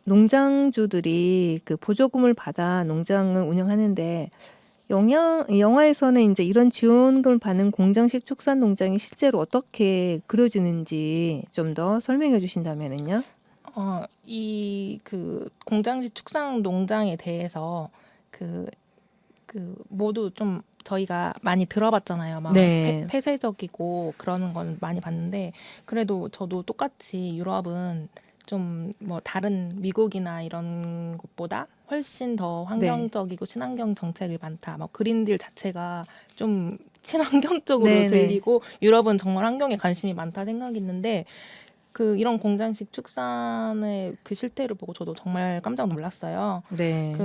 [SPEAKER 1] 농장주들이 그 보조금을 받아 농장을 운영하는데 영화에서는 이제 이런 지원금을 받는 공장식 축산 농장이 실제로 어떻게 그려지는지 좀 더 설명해 주신다면은요?
[SPEAKER 3] 이 그 공장식 축산 농장에 대해서 그 모두 좀 저희가 많이 들어봤잖아요. 막
[SPEAKER 1] 네.
[SPEAKER 3] 폐쇄적이고 그러는 건 많이 봤는데 그래도 저도 똑같이 유럽은 좀 뭐 다른 미국이나 이런 곳보다 훨씬 더
[SPEAKER 1] 네.
[SPEAKER 3] 환경적이고 친환경 정책이 많다. 막 그린딜 자체가 좀 친환경적으로
[SPEAKER 1] 네네.
[SPEAKER 3] 들리고 유럽은 정말 환경에 관심이 많다 생각이 있는데 이런 공장식 축산의 그 실태를 보고 저도 정말 깜짝 놀랐어요.
[SPEAKER 1] 네.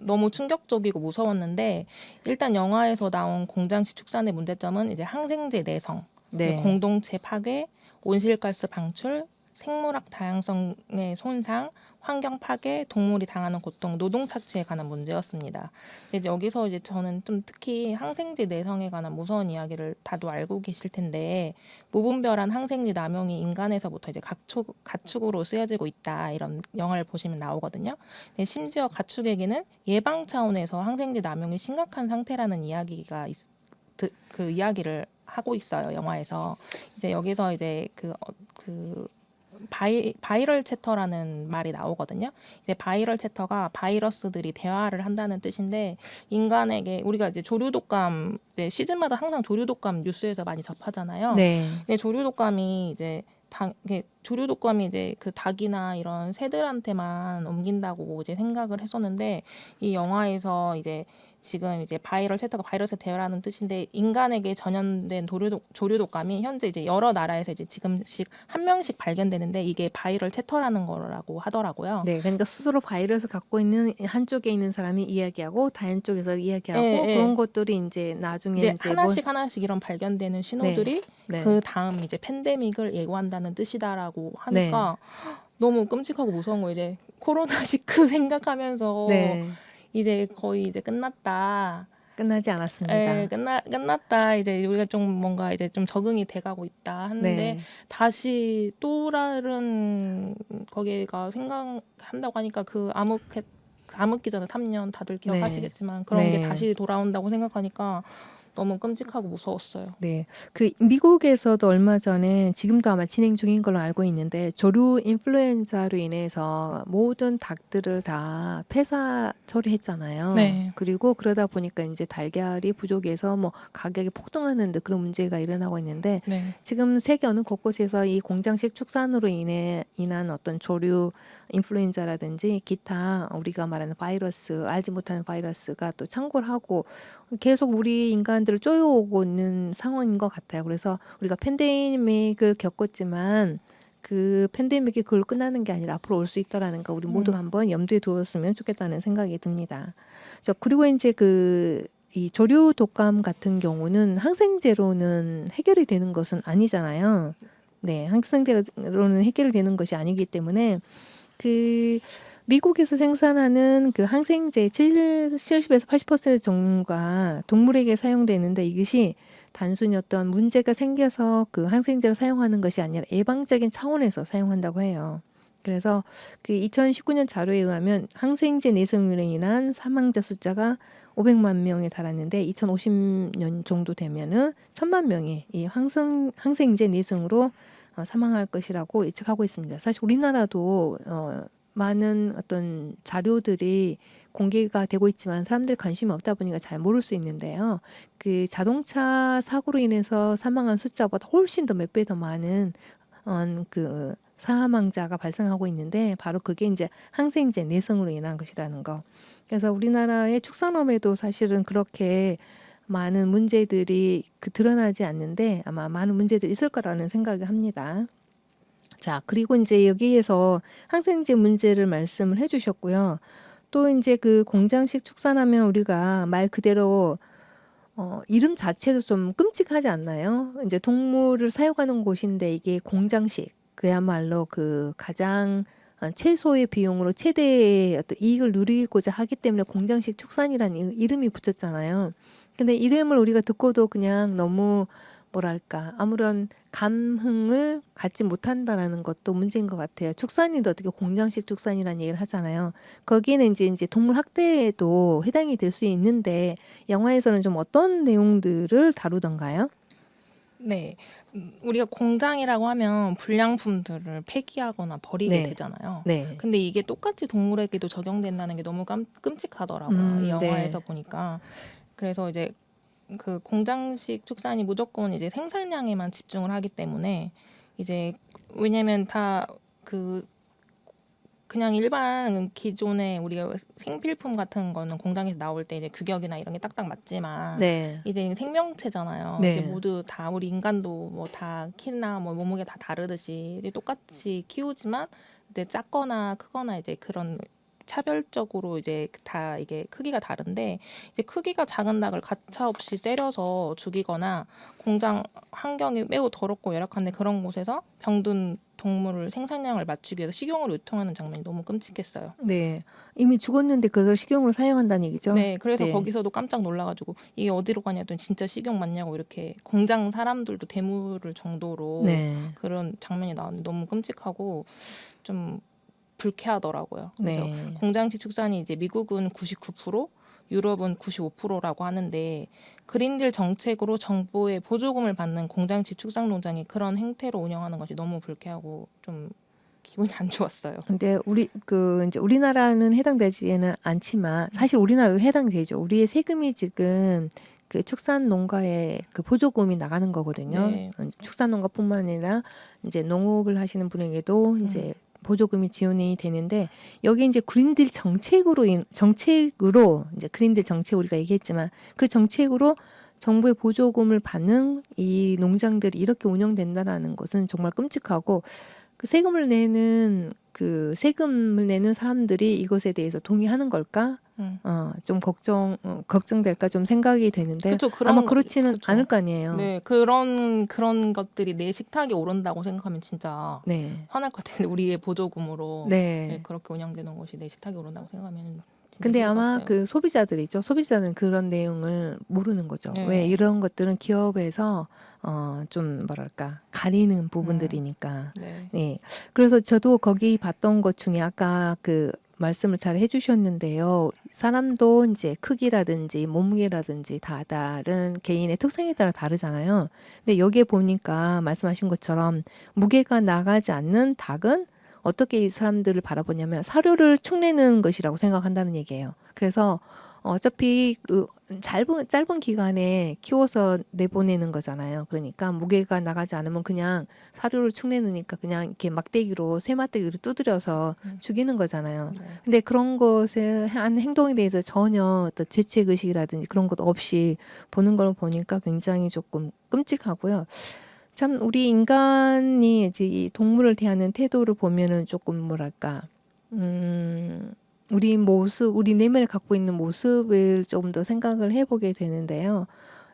[SPEAKER 3] 너무 충격적이고 무서웠는데 일단 영화에서 나온 공장식 축산의 문제점은 이제 항생제 내성,
[SPEAKER 1] 네.
[SPEAKER 3] 공동체 파괴, 온실가스 방출, 생물학 다양성의 손상, 환경 파괴, 동물이 당하는 고통, 노동 착취에 관한 문제였습니다. 이제 여기서 이제 저는 좀 특히 항생제 내성에 관한 무서운 이야기를 다들 알고 계실 텐데 무분별한 항생제 남용이 인간에서부터 이제 가축으로 쓰여지고 있다 이런 영화를 보시면 나오거든요. 근데 심지어 가축에게는 예방 차원에서 항생제 남용이 심각한 상태라는 이야기가 그 이야기를 하고 있어요 영화에서. 이제 여기서 이제 그 바이럴 채터라는 말이 나오거든요. 이제 바이럴 채터가 바이러스들이 대화를 한다는 뜻인데 인간에게 우리가 이제 조류독감 시즌마다 항상 조류독감 뉴스에서 많이 접하잖아요.
[SPEAKER 1] 네.
[SPEAKER 3] 근데 조류독감이 이제 조류독감이 이제 그 닭이나 이런 새들한테만 옮긴다고 이제 생각을 했었는데 이 영화에서 이제 지금 이제 바이럴 채터가 바이러스 대화라는 뜻인데 인간에게 전염된 조류독감이 현재 이제 여러 나라에서 이제 지금씩 한 명씩 발견되는데 이게 바이럴 채터라는 거라고 하더라고요.
[SPEAKER 1] 네, 그러니까 스스로 바이러스 갖고 있는 한쪽에 있는 사람이 이야기하고 다른 쪽에서 이야기하고
[SPEAKER 3] 예, 예.
[SPEAKER 1] 그런 것들이 이제 나중에
[SPEAKER 3] 이제
[SPEAKER 1] 이제
[SPEAKER 3] 하나씩 이런 발견되는 신호들이
[SPEAKER 1] 네.
[SPEAKER 3] 그 다음 이제 팬데믹을 예고한다는 뜻이다라고 하니까 너무 끔찍하고 무서운 거예요. 이제 코로나19 생각하면서
[SPEAKER 1] 네,
[SPEAKER 3] 이제 거의 이제 끝났다.
[SPEAKER 1] 끝나지 않았습니다.
[SPEAKER 3] 예, 끝났다. 이제 우리가 좀 뭔가 이제 좀 적응이 돼가고 있다 하는데
[SPEAKER 1] 네,
[SPEAKER 3] 다시 또 다른 거기가 생각한다고 하니까 그 암흑기잖아요. 3년 다들 기억하시겠지만 그런 게
[SPEAKER 1] 네.
[SPEAKER 3] 다시 돌아온다고 생각하니까 너무 끔찍하고 무서웠어요.
[SPEAKER 1] 네. 그 미국에서도 얼마 전에 지금도 아마 진행 중인 걸로 알고 있는데 조류 인플루엔자로 인해서 모든 닭들을 다 폐사 처리했잖아요.
[SPEAKER 3] 네.
[SPEAKER 1] 그리고 그러다 보니까 이제 달걀이 부족해서 뭐 가격이 폭등하는 데 그런 문제가 일어나고 있는데
[SPEAKER 3] 네.
[SPEAKER 1] 지금 세계 어느 곳곳에서 이 공장식 축산으로 인한 어떤 조류 인플루엔자라든지 기타 우리가 말하는 바이러스, 알지 못하는 바이러스가 또 창궐 하고 계속 우리 인간들을 쪼여오고 있는 상황인 것 같아요. 그래서 우리가 팬데믹을 겪었지만 그 팬데믹이 그걸 끝나는 게 아니라 앞으로 올 수 있다라는 거 우리 모두가 한번 염두에 두었으면 좋겠다는 생각이 듭니다. 그리고 이제 이 조류 독감 같은 경우는 항생제로는 해결이 되는 것은 아니잖아요. 네, 항생제로는 해결이 되는 것이 아니기 때문에 미국에서 생산하는 그 항생제 70에서 80% 정도가 동물에게 사용되는데 이것이 단순히 어떤 문제가 생겨서 그 항생제를 사용하는 것이 아니라 예방적인 차원에서 사용한다고 해요. 그래서 그 2019년 자료에 의하면 항생제 내성으로 인한 사망자 숫자가 500만 명에 달았는데 2050년 정도 되면은 1000만 명이 이 항생제 내성으로 사망할 것이라고 예측하고 있습니다. 사실 우리나라도 많은 어떤 자료들이 공개가 되고 있지만 사람들 관심이 없다 보니까 잘 모를 수 있는데요. 그 자동차 사고로 인해서 사망한 숫자보다 훨씬 더 몇 배 더 많은 그 사망자가 발생하고 있는데 바로 그게 이제 항생제 내성으로 인한 것이라는 거. 그래서 우리나라의 축산업에도 사실은 그렇게 많은 문제들이 드러나지 않는데 아마 많은 문제들이 있을 거라는 생각을 합니다. 자, 그리고 이제 여기에서 항생제 문제를 말씀을 해주셨고요. 또 이제 그 공장식 축산하면 우리가 말 그대로 이름 자체도 좀 끔찍하지 않나요? 이제 동물을 사육하는 곳인데 이게 공장식, 그야말로 그 가장 최소의 비용으로 최대의 어떤 이익을 누리고자 하기 때문에 공장식 축산이라는 이름이 붙였잖아요. 근데 이름을 우리가 듣고도 그냥 너무 뭐랄까 아무런 감흥을 갖지 못한다라는 것도 문제인 것 같아요. 축산인데 어떻게 공장식 축산이라는 얘기를 하잖아요. 거기에는 이제 동물 학대에도 해당이 될 수 있는데 영화에서는 좀 어떤 내용들을 다루던가요?
[SPEAKER 3] 네. 우리가 공장이라고 하면 불량품들을 폐기하거나 버리게
[SPEAKER 1] 네.
[SPEAKER 3] 되잖아요.
[SPEAKER 1] 네.
[SPEAKER 3] 근데 이게 똑같이 동물에게도 적용된다는 게 너무 끔찍하더라고요. 이 영화에서
[SPEAKER 1] 네.
[SPEAKER 3] 보니까. 그래서 이제 그 공장식 축산이 무조건 이제 생산량에만 집중을 하기 때문에 이제 왜냐면 다 그냥 일반 기존에 우리가 생필품 같은 거는 공장에서 나올 때 이제 규격이나 이런 게 딱딱 맞지만
[SPEAKER 1] 네.
[SPEAKER 3] 이제 생명체잖아요.
[SPEAKER 1] 네.
[SPEAKER 3] 이제 모두 다 우리 인간도 뭐 다 키나 뭐 몸무게 다 다르듯이 이제 똑같이 키우지만 이제 작거나 크거나 이제 그런 차별적으로 이제 다 이게 크기가 다른데 이제 크기가 작은 닭을 가차없이 때려서 죽이거나 공장 환경이 매우 더럽고 열악한데 그런 곳에서 병든 동물을 생산량을 맞추기 위해서 식용으로 유통하는 장면이 너무 끔찍했어요.
[SPEAKER 1] 네. 이미 죽었는데 그걸 식용으로 사용한다는 얘기죠?
[SPEAKER 3] 네, 그래서
[SPEAKER 1] 네.
[SPEAKER 3] 거기서도 깜짝 놀라가지고 이게 어디로 가냐 했더니 진짜 식용 맞냐고 이렇게 공장 사람들도 대물을 정도로
[SPEAKER 1] 네.
[SPEAKER 3] 그런 장면이 나왔는데 너무 끔찍하고 좀 불쾌하더라고요. 그래서
[SPEAKER 1] 네.
[SPEAKER 3] 공장식 축산이 이제 미국은 99%, 유럽은 95%라고 하는데 그린딜 정책으로 정부의 보조금을 받는 공장식 축산 농장이 그런 행태로 운영하는 것이 너무 불쾌하고 좀 기분이 안 좋았어요.
[SPEAKER 1] 근데 이제 우리나라는 해당되지는 않지만 사실 우리나라도 해당되죠. 우리의 세금이 지금 그 축산 농가에 그 보조금이 나가는 거거든요.
[SPEAKER 3] 네.
[SPEAKER 1] 축산 농가뿐만 아니라 이제 농업을 하시는 분에게도 이제 보조금이 지원이 되는데 여기 이제 그린딜 정책으로 이제 그린딜 정책 우리가 얘기했지만 그 정책으로 정부의 보조금을 받는 이 농장들이 이렇게 운영된다라는 것은 정말 끔찍하고 그 세금을 내는 사람들이 이것에 대해서 동의하는 걸까? 좀 걱정될까 좀 생각이 되는데
[SPEAKER 3] 그쵸.
[SPEAKER 1] 아마 그렇지는
[SPEAKER 3] 그쵸.
[SPEAKER 1] 않을 거 아니에요.
[SPEAKER 3] 네, 그런 것들이 내 식탁에 오른다고 생각하면 진짜
[SPEAKER 1] 네.
[SPEAKER 3] 화날 것 같은데 우리의 보조금으로
[SPEAKER 1] 네.
[SPEAKER 3] 그렇게 운영되는 것이 내 식탁에 오른다고 생각하면 진짜
[SPEAKER 1] 근데
[SPEAKER 3] 싫을 것
[SPEAKER 1] 아마
[SPEAKER 3] 같아요.
[SPEAKER 1] 그 소비자들이죠. 소비자는 그런 내용을 모르는 거죠.
[SPEAKER 3] 네.
[SPEAKER 1] 왜 이런 것들은 기업에서 좀 뭐랄까 가리는 부분들이니까.
[SPEAKER 3] 네.
[SPEAKER 1] 네. 그래서 저도 거기 봤던 것 중에 아까 그 말씀을 잘 해주셨는데요. 사람도 이제 크기라든지 몸무게라든지 다 다른 개인의 특성에 따라 다르잖아요. 근데 여기에 보니까 말씀하신 것처럼 무게가 나가지 않는 닭은 어떻게 이 사람들을 바라보냐면 사료를 축내는 것이라고 생각한다는 얘기예요. 그래서 어차피 그 짧은 기간에 키워서 내보내는 거잖아요. 그러니까 무게가 나가지 않으면 그냥 사료를 축내느니까 그냥 이렇게 막대기로 쇠막대기로 두드려서 죽이는 거잖아요.
[SPEAKER 3] 네.
[SPEAKER 1] 근데 그런 것에 한 행동에 대해서 전혀 어떤 죄책 의식이라든지 그런 것 없이 보는 걸 보니까 굉장히 조금 끔찍하고요. 참 우리 인간이 이제 이 동물을 대하는 태도를 보면은 조금 뭐랄까 우리 내면에 갖고 있는 모습을 좀 더 생각을 해보게 되는데요.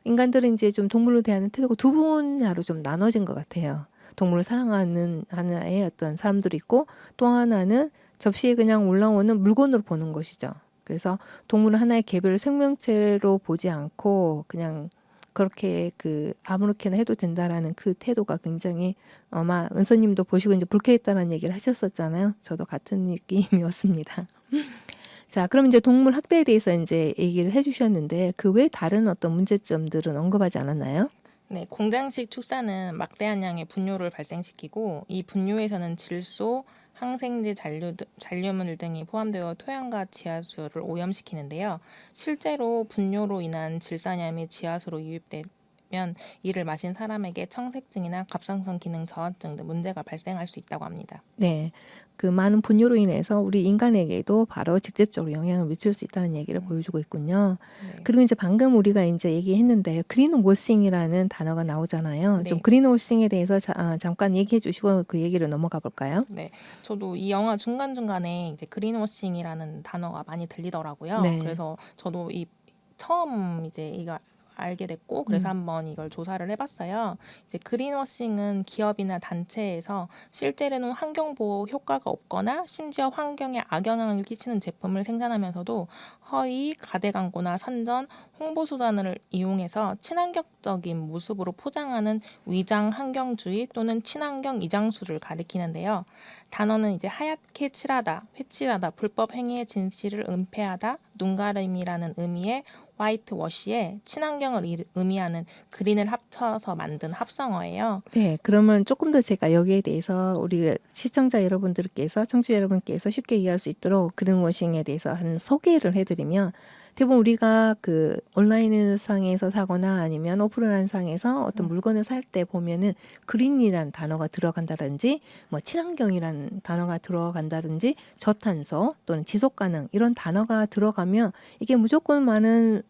[SPEAKER 1] 인간들은 이제 좀 동물을 대하는 태도가 두 분야로 좀 나눠진 것 같아요. 동물을 사랑하는 하나의 어떤 사람들이 있고 또 하나는 접시에 그냥 올라오는 물건으로 보는 것이죠. 그래서 동물은 하나의 개별 생명체로 보지 않고 그냥 그렇게 아무렇게나 해도 된다라는 그 태도가 굉장히 아마 은서님도 보시고 이제 불쾌했다는 얘기를 하셨었잖아요. 저도 같은 느낌이었습니다. 자, 그럼 이제 동물 학대에 대해서 이제 얘기를 해주셨는데 그 외 다른 어떤 문제점들은 언급하지 않았나요?
[SPEAKER 3] 네, 공장식 축사는 막대한 양의 분뇨를 발생시키고 이 분뇨에서는 질소, 항생제, 잔류물 등이 포함되어 토양과 지하수를 오염시키는데요. 실제로 분뇨로 인한 질산염이 지하수로 유입되면 이를 마신 사람에게 청색증이나 갑상선 기능 저하증 등 문제가 발생할 수 있다고 합니다.
[SPEAKER 1] 네. 그 많은 분뇨로 인해서 우리 인간에게도 바로 직접적으로 영향을 미칠 수 있다는 얘기를 보여주고 있군요.
[SPEAKER 3] 네.
[SPEAKER 1] 그리고 이제 방금 우리가 이제 얘기했는데 그린워싱이라는 단어가 나오잖아요. 좀
[SPEAKER 3] 네.
[SPEAKER 1] 그린워싱에 대해서 잠깐 얘기해 주시고 그 얘기를 넘어가 볼까요?
[SPEAKER 3] 네, 저도 이 영화 중간중간에 이제 그린워싱이라는 단어가 많이 들리더라고요.
[SPEAKER 1] 네.
[SPEAKER 3] 그래서 저도 처음 이제 이거 알게 됐고 그래서 한번 이걸 조사를 해봤어요. 이제 그린워싱은 기업이나 단체에서 실제로는 환경보호 효과가 없거나 심지어 환경에 악영향을 끼치는 제품을 생산하면서도 허위, 가대 광고나 선전, 홍보 수단을 이용해서 친환경적인 모습으로 포장하는 위장 환경주의 또는 친환경 이장수를 가리키는데요. 단어는 이제 하얗게 칠하다, 회칠하다, 불법 행위의 진실을 은폐하다, 눈가림이라는 의미의 화이트워시에 친환경을 의미하는 그린을 합쳐서 만든 합성어예요.
[SPEAKER 1] 네, 그러면 조금 더 제가 여기에 대해서 우리 시청자 여러분들께서, 청취자 여러분께서 쉽게 이해할 수 있도록 그린워싱에 대해서 한 소개를 해드리면 대부분 우리가 그 온라인 상에서 사거나 아니면 오프라인 상에서 어떤 물건을 살 때 보면은 그린이라는 단어가 들어간다든지 뭐 친환경이라는 단어가 들어간다든지 저탄소 또는 지속가능 이런 단어가 들어가면 이게 무조건 많은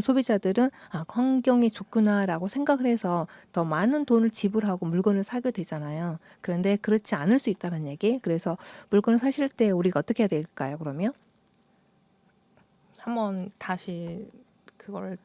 [SPEAKER 1] 소비자들은 환경이 좋구나라고 생각을 해서 더 많은 돈을 지불하고 물건을 사게 되잖아요. 그런데 그렇지 않을 수 있다는 얘기. 그래서 물건을 사실 때 우리가 어떻게 해야 될까요, 그러면?
[SPEAKER 3] 한번 다시 그걸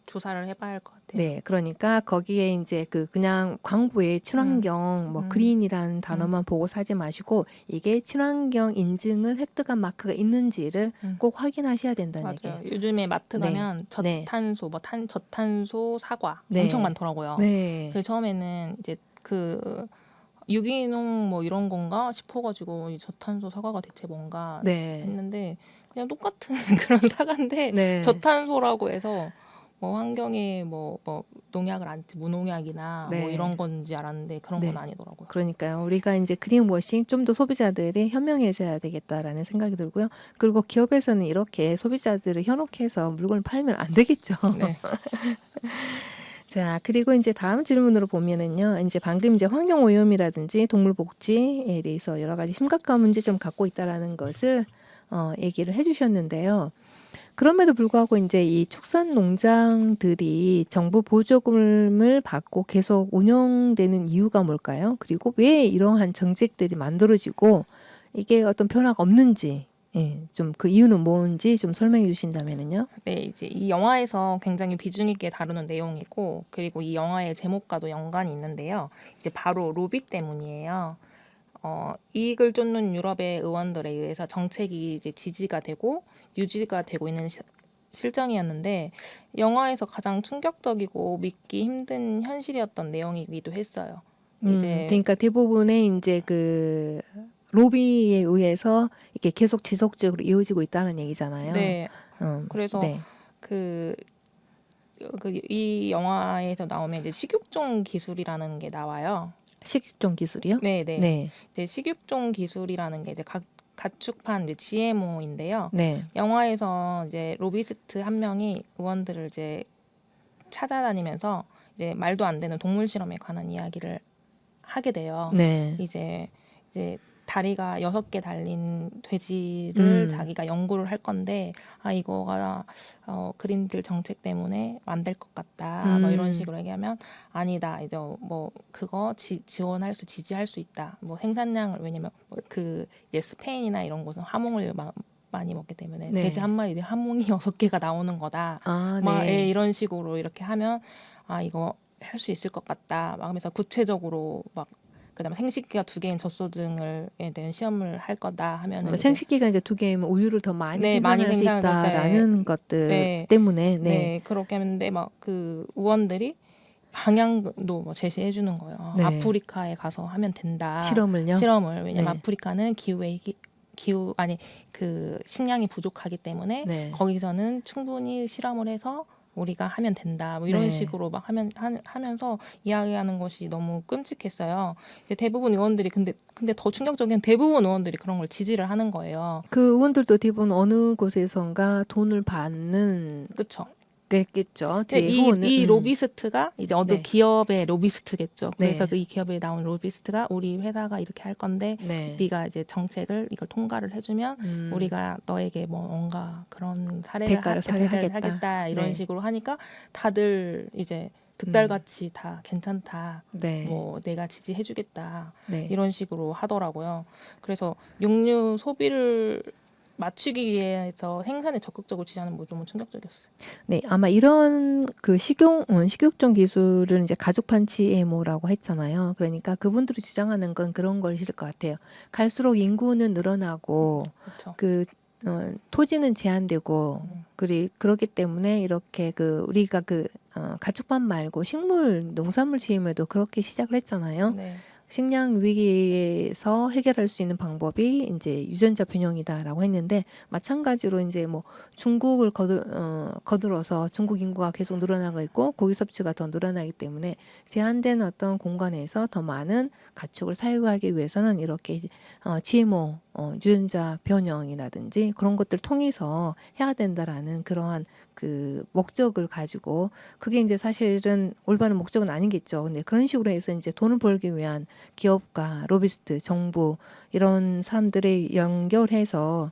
[SPEAKER 3] 조사를 해봐야 할 것 같아요.
[SPEAKER 1] 네, 그러니까 거기에 이제 그냥 광고에 친환경 뭐 그린이라는 단어만 보고 사지 마시고 이게 친환경 인증을 획득한 마크가 있는지를 꼭 확인하셔야 된다는
[SPEAKER 3] 맞아요.
[SPEAKER 1] 얘기예요.
[SPEAKER 3] 요즘에 마트
[SPEAKER 1] 네.
[SPEAKER 3] 가면 저탄소 저탄소 사과
[SPEAKER 1] 네.
[SPEAKER 3] 엄청 많더라고요.
[SPEAKER 1] 네.
[SPEAKER 3] 그래서 처음에는 이제 그 유기농 뭐 이런 건가 싶어가지고 이 저탄소 사과가 대체 뭔가
[SPEAKER 1] 네.
[SPEAKER 3] 했는데 그냥 똑같은 그런 사과인데
[SPEAKER 1] 네.
[SPEAKER 3] 저탄소라고 해서 뭐 환경에 뭐 농약을 안 무농약이나 뭐
[SPEAKER 1] 네.
[SPEAKER 3] 이런 건지 알았는데 그런 건
[SPEAKER 1] 네.
[SPEAKER 3] 아니더라고요.
[SPEAKER 1] 그러니까요. 우리가 이제 그린워싱 좀 더 소비자들이 현명해져야 되겠다라는 생각이 들고요. 그리고 기업에서는 이렇게 소비자들을 현혹해서 물건을 팔면 안 되겠죠.
[SPEAKER 3] 네.
[SPEAKER 1] 자, 그리고 이제 다음 질문으로 보면은요. 이제 방금 이제 환경 오염이라든지 동물 복지에 대해서 여러 가지 심각한 문제점 갖고 있다라는 것을 얘기를 해 주셨는데요. 그럼에도 불구하고 이제 이 축산 농장들이 정부 보조금을 받고 계속 운영되는 이유가 뭘까요? 그리고 왜 이러한 정책들이 만들어지고 이게 어떤 변화가 없는지, 예, 좀 그 이유는 뭔지 좀 설명해 주신다면은요.
[SPEAKER 3] 네, 이제 이 영화에서 굉장히 비중 있게 다루는 내용이고, 그리고 이 영화의 제목과도 연관이 있는데요. 이제 바로 로비 때문이에요. 이익을 쫓는 유럽의 의원들에 의해서 정책이 이제 지지가 되고 유지가 되고 있는 실정이었는데, 영화에서 가장 충격적이고 믿기 힘든 현실이었던 내용이기도 했어요. 이제
[SPEAKER 1] 그러니까 대부분의 이제 그 로비에 의해서 이렇게 계속 지속적으로 이어지고 있다는 얘기잖아요.
[SPEAKER 3] 네, 그래서
[SPEAKER 1] 네.
[SPEAKER 3] 이 영화에서 나오면 이제 식육종 기술이라는 게 나와요.
[SPEAKER 1] 식육종 기술이요?
[SPEAKER 3] 네.
[SPEAKER 1] 네.
[SPEAKER 3] 이제 식육종 기술이라는 게 이제 가축판 이제 GMO인데요.
[SPEAKER 1] 네.
[SPEAKER 3] 영화에서 이제 로비스트 한 명이 의원들을 이제 찾아다니면서 이제 말도 안 되는 동물 실험에 관한 이야기를 하게 돼요.
[SPEAKER 1] 네.
[SPEAKER 3] 이제 다리가 6개 달린 돼지를
[SPEAKER 1] 음.
[SPEAKER 3] 자기가 연구를 할 건데, 이거가 그린들 정책 때문에 안 될 것 같다. 뭐 이런 식으로 얘기하면, 아니다. 이제 뭐 그거 지지할 수 있다. 뭐 생산량을, 왜냐면 이제 스페인이나 이런 곳은 하몽을 많이 먹기 때문에
[SPEAKER 1] 네.
[SPEAKER 3] 돼지 한 마리에 하몽이 6개가 나오는 거다.
[SPEAKER 1] 아,
[SPEAKER 3] 막
[SPEAKER 1] 네.
[SPEAKER 3] 이런 식으로 이렇게 하면 이거 할 수 있을 것 같다. 막 하면서 구체적으로 막 그다음에 생식기가 2개인 젖소등에 대한 시험을 할 거다 하면은 이제
[SPEAKER 1] 생식기가 이제 2개면 우유를 더 많이
[SPEAKER 3] 네, 많이
[SPEAKER 1] 생산할 수
[SPEAKER 3] 생산할 때
[SPEAKER 1] 있다라는 것들
[SPEAKER 3] 네,
[SPEAKER 1] 때문에
[SPEAKER 3] 네, 그렇게 했는데 막 그 의원들이 방향도 뭐 제시해 주는 거예요.
[SPEAKER 1] 네.
[SPEAKER 3] 아프리카에 가서 하면 된다.
[SPEAKER 1] 실험을요?
[SPEAKER 3] 실험을. 왜냐면
[SPEAKER 1] 네.
[SPEAKER 3] 아프리카는 식량이 부족하기 때문에
[SPEAKER 1] 네.
[SPEAKER 3] 거기서는 충분히 실험을 해서 우리가 하면 된다. 뭐 이런
[SPEAKER 1] 네.
[SPEAKER 3] 식으로 막 하면서 이야기하는 것이 너무 끔찍했어요. 이제 대부분 의원들이 근데 더 충격적인 대부분 의원들이 그런 걸 지지를 하는 거예요.
[SPEAKER 1] 그 의원들도 대부분 어느 곳에선가 돈을 받는
[SPEAKER 3] 그렇죠.
[SPEAKER 1] 겠죠.
[SPEAKER 3] 근데
[SPEAKER 1] 뒤에 후원은.
[SPEAKER 3] 이 로비스트가 이제 어느
[SPEAKER 1] 네.
[SPEAKER 3] 기업의 로비스트겠죠. 그래서
[SPEAKER 1] 네.
[SPEAKER 3] 이 기업에 나온 로비스트가 우리 회사가 이렇게 할 건데
[SPEAKER 1] 네.
[SPEAKER 3] 네가 이제 정책을 이걸 통과를 해주면 우리가 너에게 뭐 뭔가 그런
[SPEAKER 1] 대가를
[SPEAKER 3] 대가를
[SPEAKER 1] 하겠다.
[SPEAKER 3] 하겠다 이런
[SPEAKER 1] 네.
[SPEAKER 3] 식으로 하니까 다들 이제 득달같이 다 괜찮다.
[SPEAKER 1] 네.
[SPEAKER 3] 뭐 내가 지지해주겠다.
[SPEAKER 1] 네.
[SPEAKER 3] 이런 식으로 하더라고요. 그래서 육류 소비를 맞추기 위해서 생산에 적극적으로 지지하는 거 너무 충격적이었어요.
[SPEAKER 1] 네, 아마 이런 그 식육종 기술은 이제 가죽판 GMO라고 했잖아요. 그러니까 그분들이 주장하는 건 그런 것일 것 같아요. 갈수록 인구는 늘어나고
[SPEAKER 3] 그렇죠.
[SPEAKER 1] 토지는 제한되고 그렇기 때문에 이렇게 우리가 가축판 말고 농산물 GMO도 그렇게 시작을 했잖아요.
[SPEAKER 3] 네.
[SPEAKER 1] 식량 위기에서 해결할 수 있는 방법이 이제 유전자 변형이다라고 했는데, 마찬가지로 이제 뭐 중국을 거들어서 중국 인구가 계속 늘어나고 있고 고기 섭취가 더 늘어나기 때문에 제한된 어떤 공간에서 더 많은 가축을 사육하기 위해서는 이렇게 GMO 유전자 변형이라든지 그런 것들 통해서 해야 된다라는 그러한 그 목적을 가지고, 그게 이제 사실은 올바른 목적은 아니겠죠. 근데 그런 식으로 해서 이제 돈을 벌기 위한 기업가, 로비스트, 정부 이런 사람들을 연결해서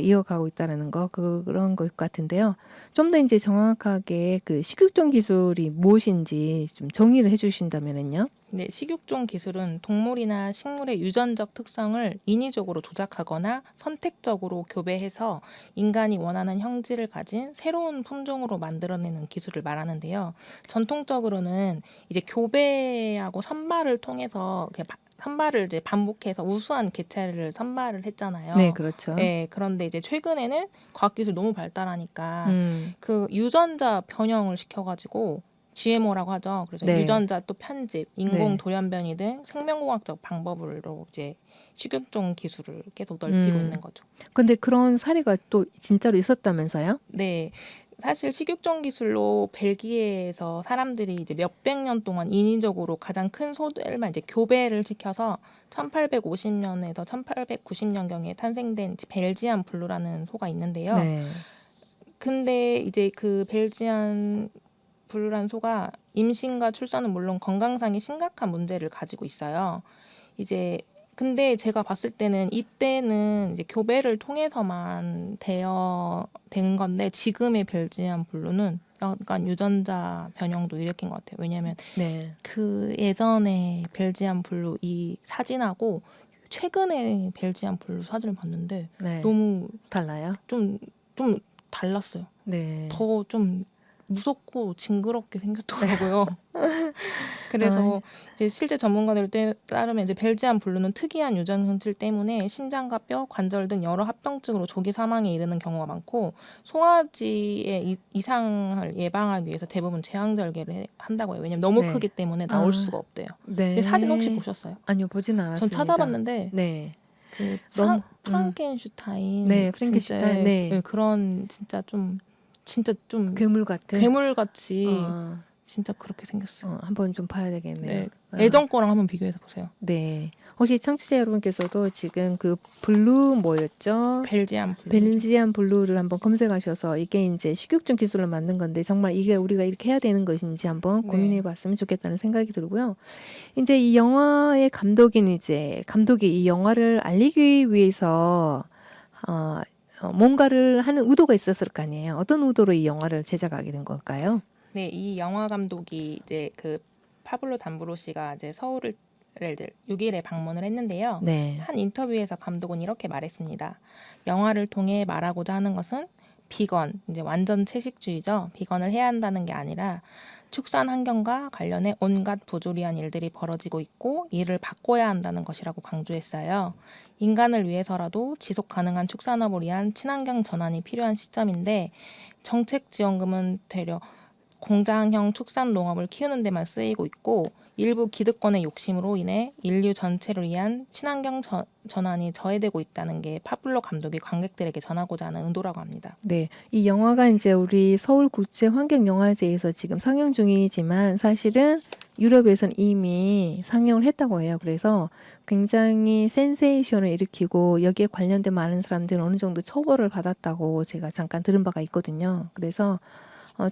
[SPEAKER 1] 이어가고 있다는 거, 그런 것 같은데요. 좀 더 이제 정확하게 그 식육종 기술이 무엇인지 좀 정의를 해주신다면은요.
[SPEAKER 3] 네, 식육종 기술은 동물이나 식물의 유전적 특성을 인위적으로 조작하거나 선택적으로 교배해서 인간이 원하는 형질을 가진 새로운 품종으로 만들어내는 기술을 말하는데요. 전통적으로는 이제 교배하고 선발을 통해서 선발을 이제 반복해서 우수한 개체를 선발을 했잖아요.
[SPEAKER 1] 네, 그렇죠.
[SPEAKER 3] 네, 그런데 이제 최근에는 과학기술이 너무 발달하니까 그 유전자 변형을 시켜가지고 GMO라고 하죠. 그래서
[SPEAKER 1] 네.
[SPEAKER 3] 유전자 또 편집, 인공
[SPEAKER 1] 네.
[SPEAKER 3] 돌연변이 등 생명공학적 방법으로 이제 식육종 기술을 계속 넓히고 있는 거죠.
[SPEAKER 1] 근데 그런 사례가 또 진짜로 있었다면서요?
[SPEAKER 3] 네, 사실 식육종 기술로 벨기에에서 사람들이 이제 몇백 년 동안 인위적으로 가장 큰 소들만 이제 교배를 시켜서 1850년에서 1890년경에 탄생된 벨지안 블루라는 소가 있는데요.
[SPEAKER 1] 네.
[SPEAKER 3] 근데 이제 그 벨지안 블루라는 소가 임신과 출산은 물론 건강상의 심각한 문제를 가지고 있어요. 이제 근데 제가 봤을 때는 이때는 이제 교배를 통해서만 된 건데 지금의 벨지안 블루는 약간 유전자 변형도 일으킨 것 같아요. 왜냐하면
[SPEAKER 1] 네.
[SPEAKER 3] 그 예전에 벨지안 블루 이 사진하고 최근에 벨지안 블루 사진을 봤는데
[SPEAKER 1] 네.
[SPEAKER 3] 너무
[SPEAKER 1] 달라요?
[SPEAKER 3] 좀 달랐어요.
[SPEAKER 1] 네.
[SPEAKER 3] 더 좀 무섭고 징그럽게 생겼더라고요. 그래서 이제 실제 전문가들 따르면 이제 벨지안 블루는 특이한 유전 성질 때문에 심장과 뼈, 관절 등 여러 합병증으로 조기 사망에 이르는 경우가 많고 송아지의 이상을 예방하기 위해서 대부분 제왕절개를 한다고 해요. 왜냐면 너무
[SPEAKER 1] 네.
[SPEAKER 3] 크기 때문에 나올
[SPEAKER 1] 아,
[SPEAKER 3] 수가 없대요.
[SPEAKER 1] 네.
[SPEAKER 3] 근데 사진 혹시 보셨어요?
[SPEAKER 1] 아니요, 보진
[SPEAKER 3] 전
[SPEAKER 1] 않았습니다.
[SPEAKER 3] 찾아봤는데
[SPEAKER 1] 네.
[SPEAKER 3] 그
[SPEAKER 1] 너무
[SPEAKER 3] 프랑켄슈타인
[SPEAKER 1] 네, 프랭켄슈타인.
[SPEAKER 3] 진짜
[SPEAKER 1] 네.
[SPEAKER 3] 그런 진짜 좀
[SPEAKER 1] 괴물 같은.
[SPEAKER 3] 괴물같이
[SPEAKER 1] 어,
[SPEAKER 3] 진짜 그렇게 생겼어요.
[SPEAKER 1] 한번 좀 봐야 되겠네요.
[SPEAKER 3] 네. 예전 거랑 한번 비교해서 보세요.
[SPEAKER 1] 네. 혹시 청취자 여러분께서도 지금 그 블루 뭐였죠?
[SPEAKER 3] 벨지안 블루.
[SPEAKER 1] 벨지안 블루를 한번 검색하셔서 이게 이제 식육종 기술로 만든 건데 정말 이게 우리가 이렇게 해야 되는 것인지 한번
[SPEAKER 3] 네.
[SPEAKER 1] 고민해 봤으면 좋겠다는 생각이 들고요. 이제 이 영화의 감독이 이 영화를 알리기 위해서 뭔가를 하는 의도가 있었을 거 아니에요. 어떤 의도로 이 영화를 제작하게 된 걸까요?
[SPEAKER 3] 네, 이 영화 감독이 이제 그 파블로 담브로시가 이제 서울을 이제 6일에 방문을 했는데요.
[SPEAKER 1] 네.
[SPEAKER 3] 한 인터뷰에서 감독은 이렇게 말했습니다. 영화를 통해 말하고자 하는 것은 비건, 이제 완전 채식주의죠. 비건을 해야 한다는 게 아니라 축산 환경과 관련해 온갖 부조리한 일들이 벌어지고 있고 이를 바꿔야 한다는 것이라고 강조했어요. 인간을 위해서라도 지속 가능한 축산업을 위한 친환경 전환이 필요한 시점인데 정책 지원금은 되려 공장형 축산 농업을 키우는 데만 쓰이고 있고 일부 기득권의 욕심으로 인해 인류 전체를 위한 친환경 전환이 저해되고 있다는 게 파블로 감독이 관객들에게 전하고자 하는 의도라고 합니다.
[SPEAKER 1] 네, 이 영화가 이제 우리 서울국제환경영화제에서 지금 상영 중이지만 사실은 유럽에서는 이미 상영을 했다고 해요. 그래서 굉장히 센세이션을 일으키고 여기에 관련된 많은 사람들은 어느 정도 처벌을 받았다고 제가 잠깐 들은 바가 있거든요. 그래서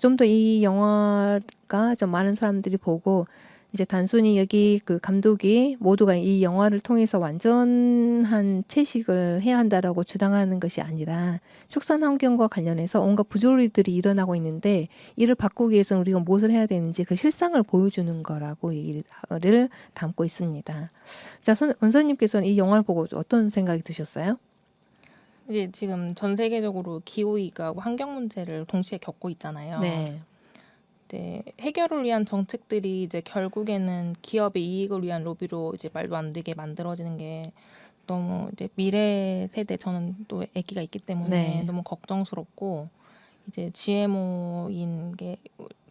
[SPEAKER 1] 좀 더 이 영화가 좀 많은 사람들이 보고 이제 단순히 여기 그 감독이 모두가 이 영화를 통해서 완전한 채식을 해야 한다라고 주장하는 것이 아니라 축산 환경과 관련해서 온갖 부조리들이 일어나고 있는데 이를 바꾸기 위해서는 우리가 무엇을 해야 되는지 그 실상을 보여주는 거라고 얘기를 담고 있습니다. 자, 원선님께서는 이 영화를 보고 어떤 생각이 드셨어요?
[SPEAKER 3] 이제 지금 전 세계적으로 기후위기하고 환경 문제를 동시에 겪고 있잖아요.
[SPEAKER 1] 네.
[SPEAKER 3] 네, 해결을 위한 정책들이 이제 결국에는 기업의 이익을 위한 로비로 이제 말도 안 되게 만들어지는 게 너무 이제 미래 세대 저는 또 아기가 있기 때문에
[SPEAKER 1] 네.
[SPEAKER 3] 너무 걱정스럽고 이제 GMO인 게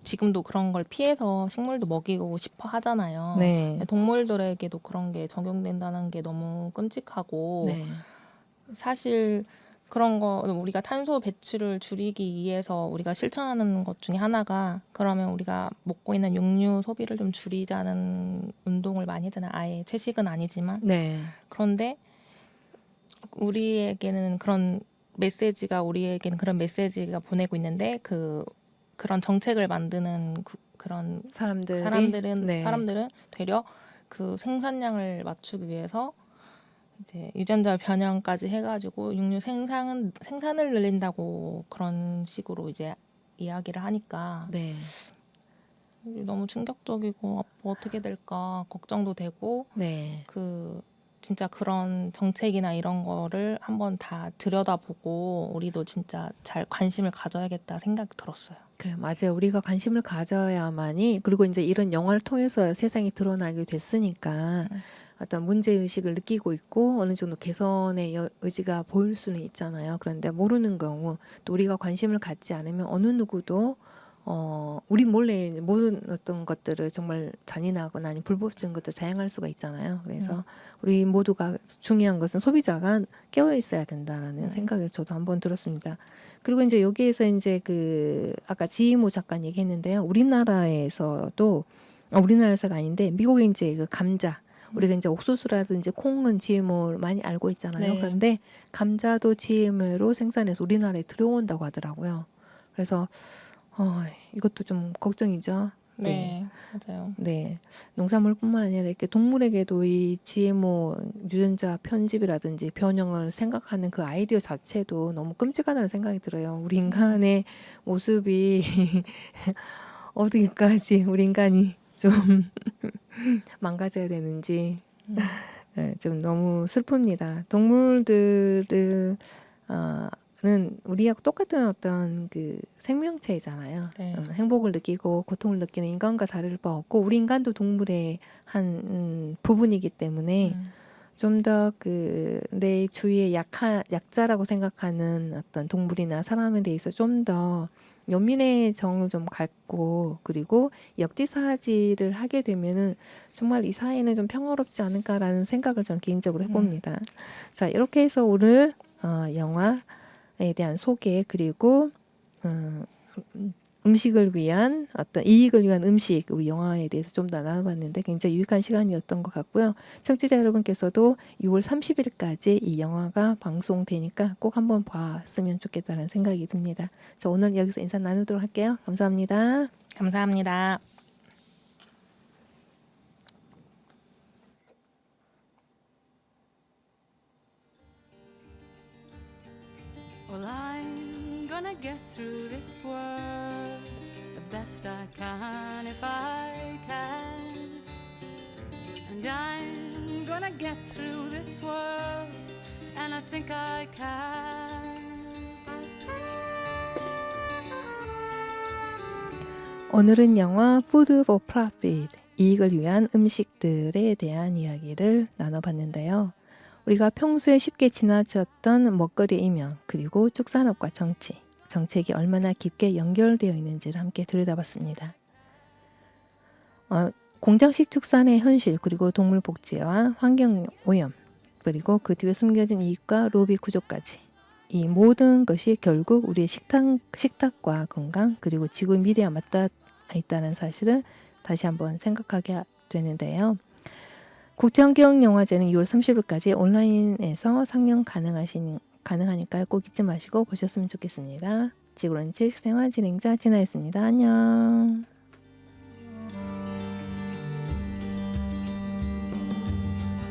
[SPEAKER 3] 지금도 그런 걸 피해서 식물도 먹이고 싶어 하잖아요.
[SPEAKER 1] 네.
[SPEAKER 3] 동물들에게도 그런 게 적용된다는 게 너무 끔찍하고
[SPEAKER 1] 네.
[SPEAKER 3] 사실 그런 거 우리가 탄소 배출을 줄이기 위해서 우리가 실천하는 것 중에 하나가 그러면 우리가 먹고 있는 육류 소비를 좀 줄이자는 운동을 많이 하잖아요. 아예 채식은 아니지만
[SPEAKER 1] 네.
[SPEAKER 3] 그런데 우리에게는 그런 메시지가 보내고 있는데 그런 정책을 만드는 그런
[SPEAKER 1] 사람들은
[SPEAKER 3] 사람들은 되려 그 생산량을 맞추기 위해서 이제 유전자 변형까지 해가지고 육류 생산을 늘린다고 그런 식으로 이제 이야기를 하니까
[SPEAKER 1] 네.
[SPEAKER 3] 너무 충격적이고 앞으로 어떻게 될까 걱정도 되고
[SPEAKER 1] 네.
[SPEAKER 3] 진짜 그런 정책이나 이런 거를 한번 다 들여다보고 우리도 진짜 잘 관심을 가져야겠다 생각이 들었어요.
[SPEAKER 1] 그래, 맞아요. 우리가 관심을 가져야만이, 그리고 이제 이런 영화를 통해서 세상이 드러나게 됐으니까 어떤 문제의식을 느끼고 있고 어느 정도 개선의 의지가 보일 수는 있잖아요. 그런데 모르는 경우 또 우리가 관심을 갖지 않으면 어느 누구도 우리 몰래 이제 모든 어떤 것들을 정말 잔인하거나 아니면 불법적인 것들 자행할 수가 있잖아요. 그래서 우리 모두가 중요한 것은 소비자가 깨어 있어야 된다라는 생각을 저도 한번 들었습니다. 그리고 이제 여기에서 이제 그 아까 지이모 작가 얘기했는데요. 우리나라에서도 우리나라에서가 아닌데 미국에 이제 그 감자 우리가 이제 옥수수라든지 콩은 GMO를 많이 알고 있잖아요.
[SPEAKER 3] 네.
[SPEAKER 1] 그런데 감자도 GMO로 생산해서 우리나라에 들어온다고 하더라고요. 그래서 이것도 좀 걱정이죠.
[SPEAKER 3] 네, 맞아요.
[SPEAKER 1] 네, 농산물뿐만 아니라 이렇게 동물에게도 이 GMO 유전자 편집이라든지 변형을 생각하는 그 아이디어 자체도 너무 끔찍하다는 생각이 들어요. 우리 인간의 모습이 어디까지 우리 인간이 좀 망가져야 되는지 네, 좀 너무 슬픕니다. 동물들을 는 우리하고 똑같은 어떤 그 생명체이잖아요.
[SPEAKER 3] 네.
[SPEAKER 1] 행복을 느끼고 고통을 느끼는 인간과 다를 바 없고 우리 인간도 동물의 한 부분이기 때문에 좀 더 그 내 주위에 약자라고 생각하는 어떤 동물이나 사람에 대해서 좀 더 연민의 정을 좀 갖고 그리고 역지사지를 하게 되면은 정말 이 사회는 좀 평화롭지 않을까라는 생각을 저는 개인적으로 해봅니다. 자, 이렇게 해서 오늘 영화에 대한 소개 그리고 음식을 위한 어떤 이익을 위한 음식 우리 영화에 대해서 좀 더 나눠봤는데 굉장히 유익한 시간이었던 것 같고요. 청취자 여러분께서도 6월 30일까지 이 영화가 방송되니까 꼭 한번 봤으면 좋겠다는 생각이 듭니다. 저 오늘 여기서 인사 나누도록 할게요. 감사합니다.
[SPEAKER 3] 감사합니다.
[SPEAKER 2] Well, I'm gonna get through this world the best I can if I can. And I'm gonna get through this world, and I think I can.
[SPEAKER 1] 오늘은 영화 Food for Profit, 이익을 위한 음식들에 대한 이야기를 나눠봤는데요. 우리가 평소에 쉽게 지나쳤던 먹거리의 이면 그리고 축산업과 정책이 얼마나 깊게 연결되어 있는지를 함께 들여다봤습니다. 공장식 축산의 현실 그리고 동물 복지와 환경 오염 그리고 그 뒤에 숨겨진 이익과 로비 구조까지 이 모든 것이 결국 우리의 식탁과 건강 그리고 지구 미래와 맞닿아 있다는 사실을 다시 한번 생각하게 되는데요. 국제환경영화제는 6월 30일까지 온라인에서 상영 가능하니까 꼭 잊지 마시고 보셨으면 좋겠습니다. 지구론 채식생활 진행자 진아였습니다. 안녕.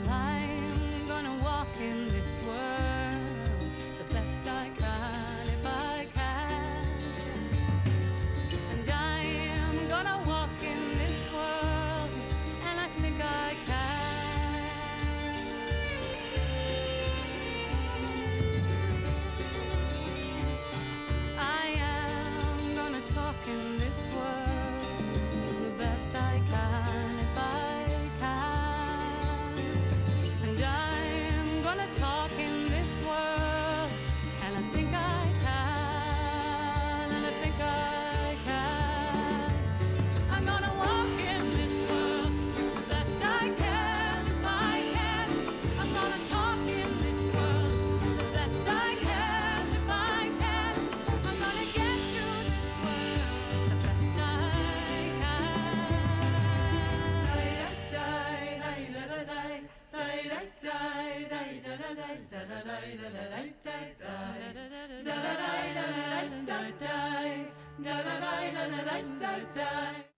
[SPEAKER 2] I'm gonna walk in this world the best I can if I can. And I am gonna walk in this world, and I think I can. I am gonna talk in this world the best I can if I can. And I'm gonna talk in this world, and I think I can, and I think I can. I'm gonna walk in this world the best I can if I can. I'm gonna talk in this world the best I can if I can. I'm gonna get through this world the best I can.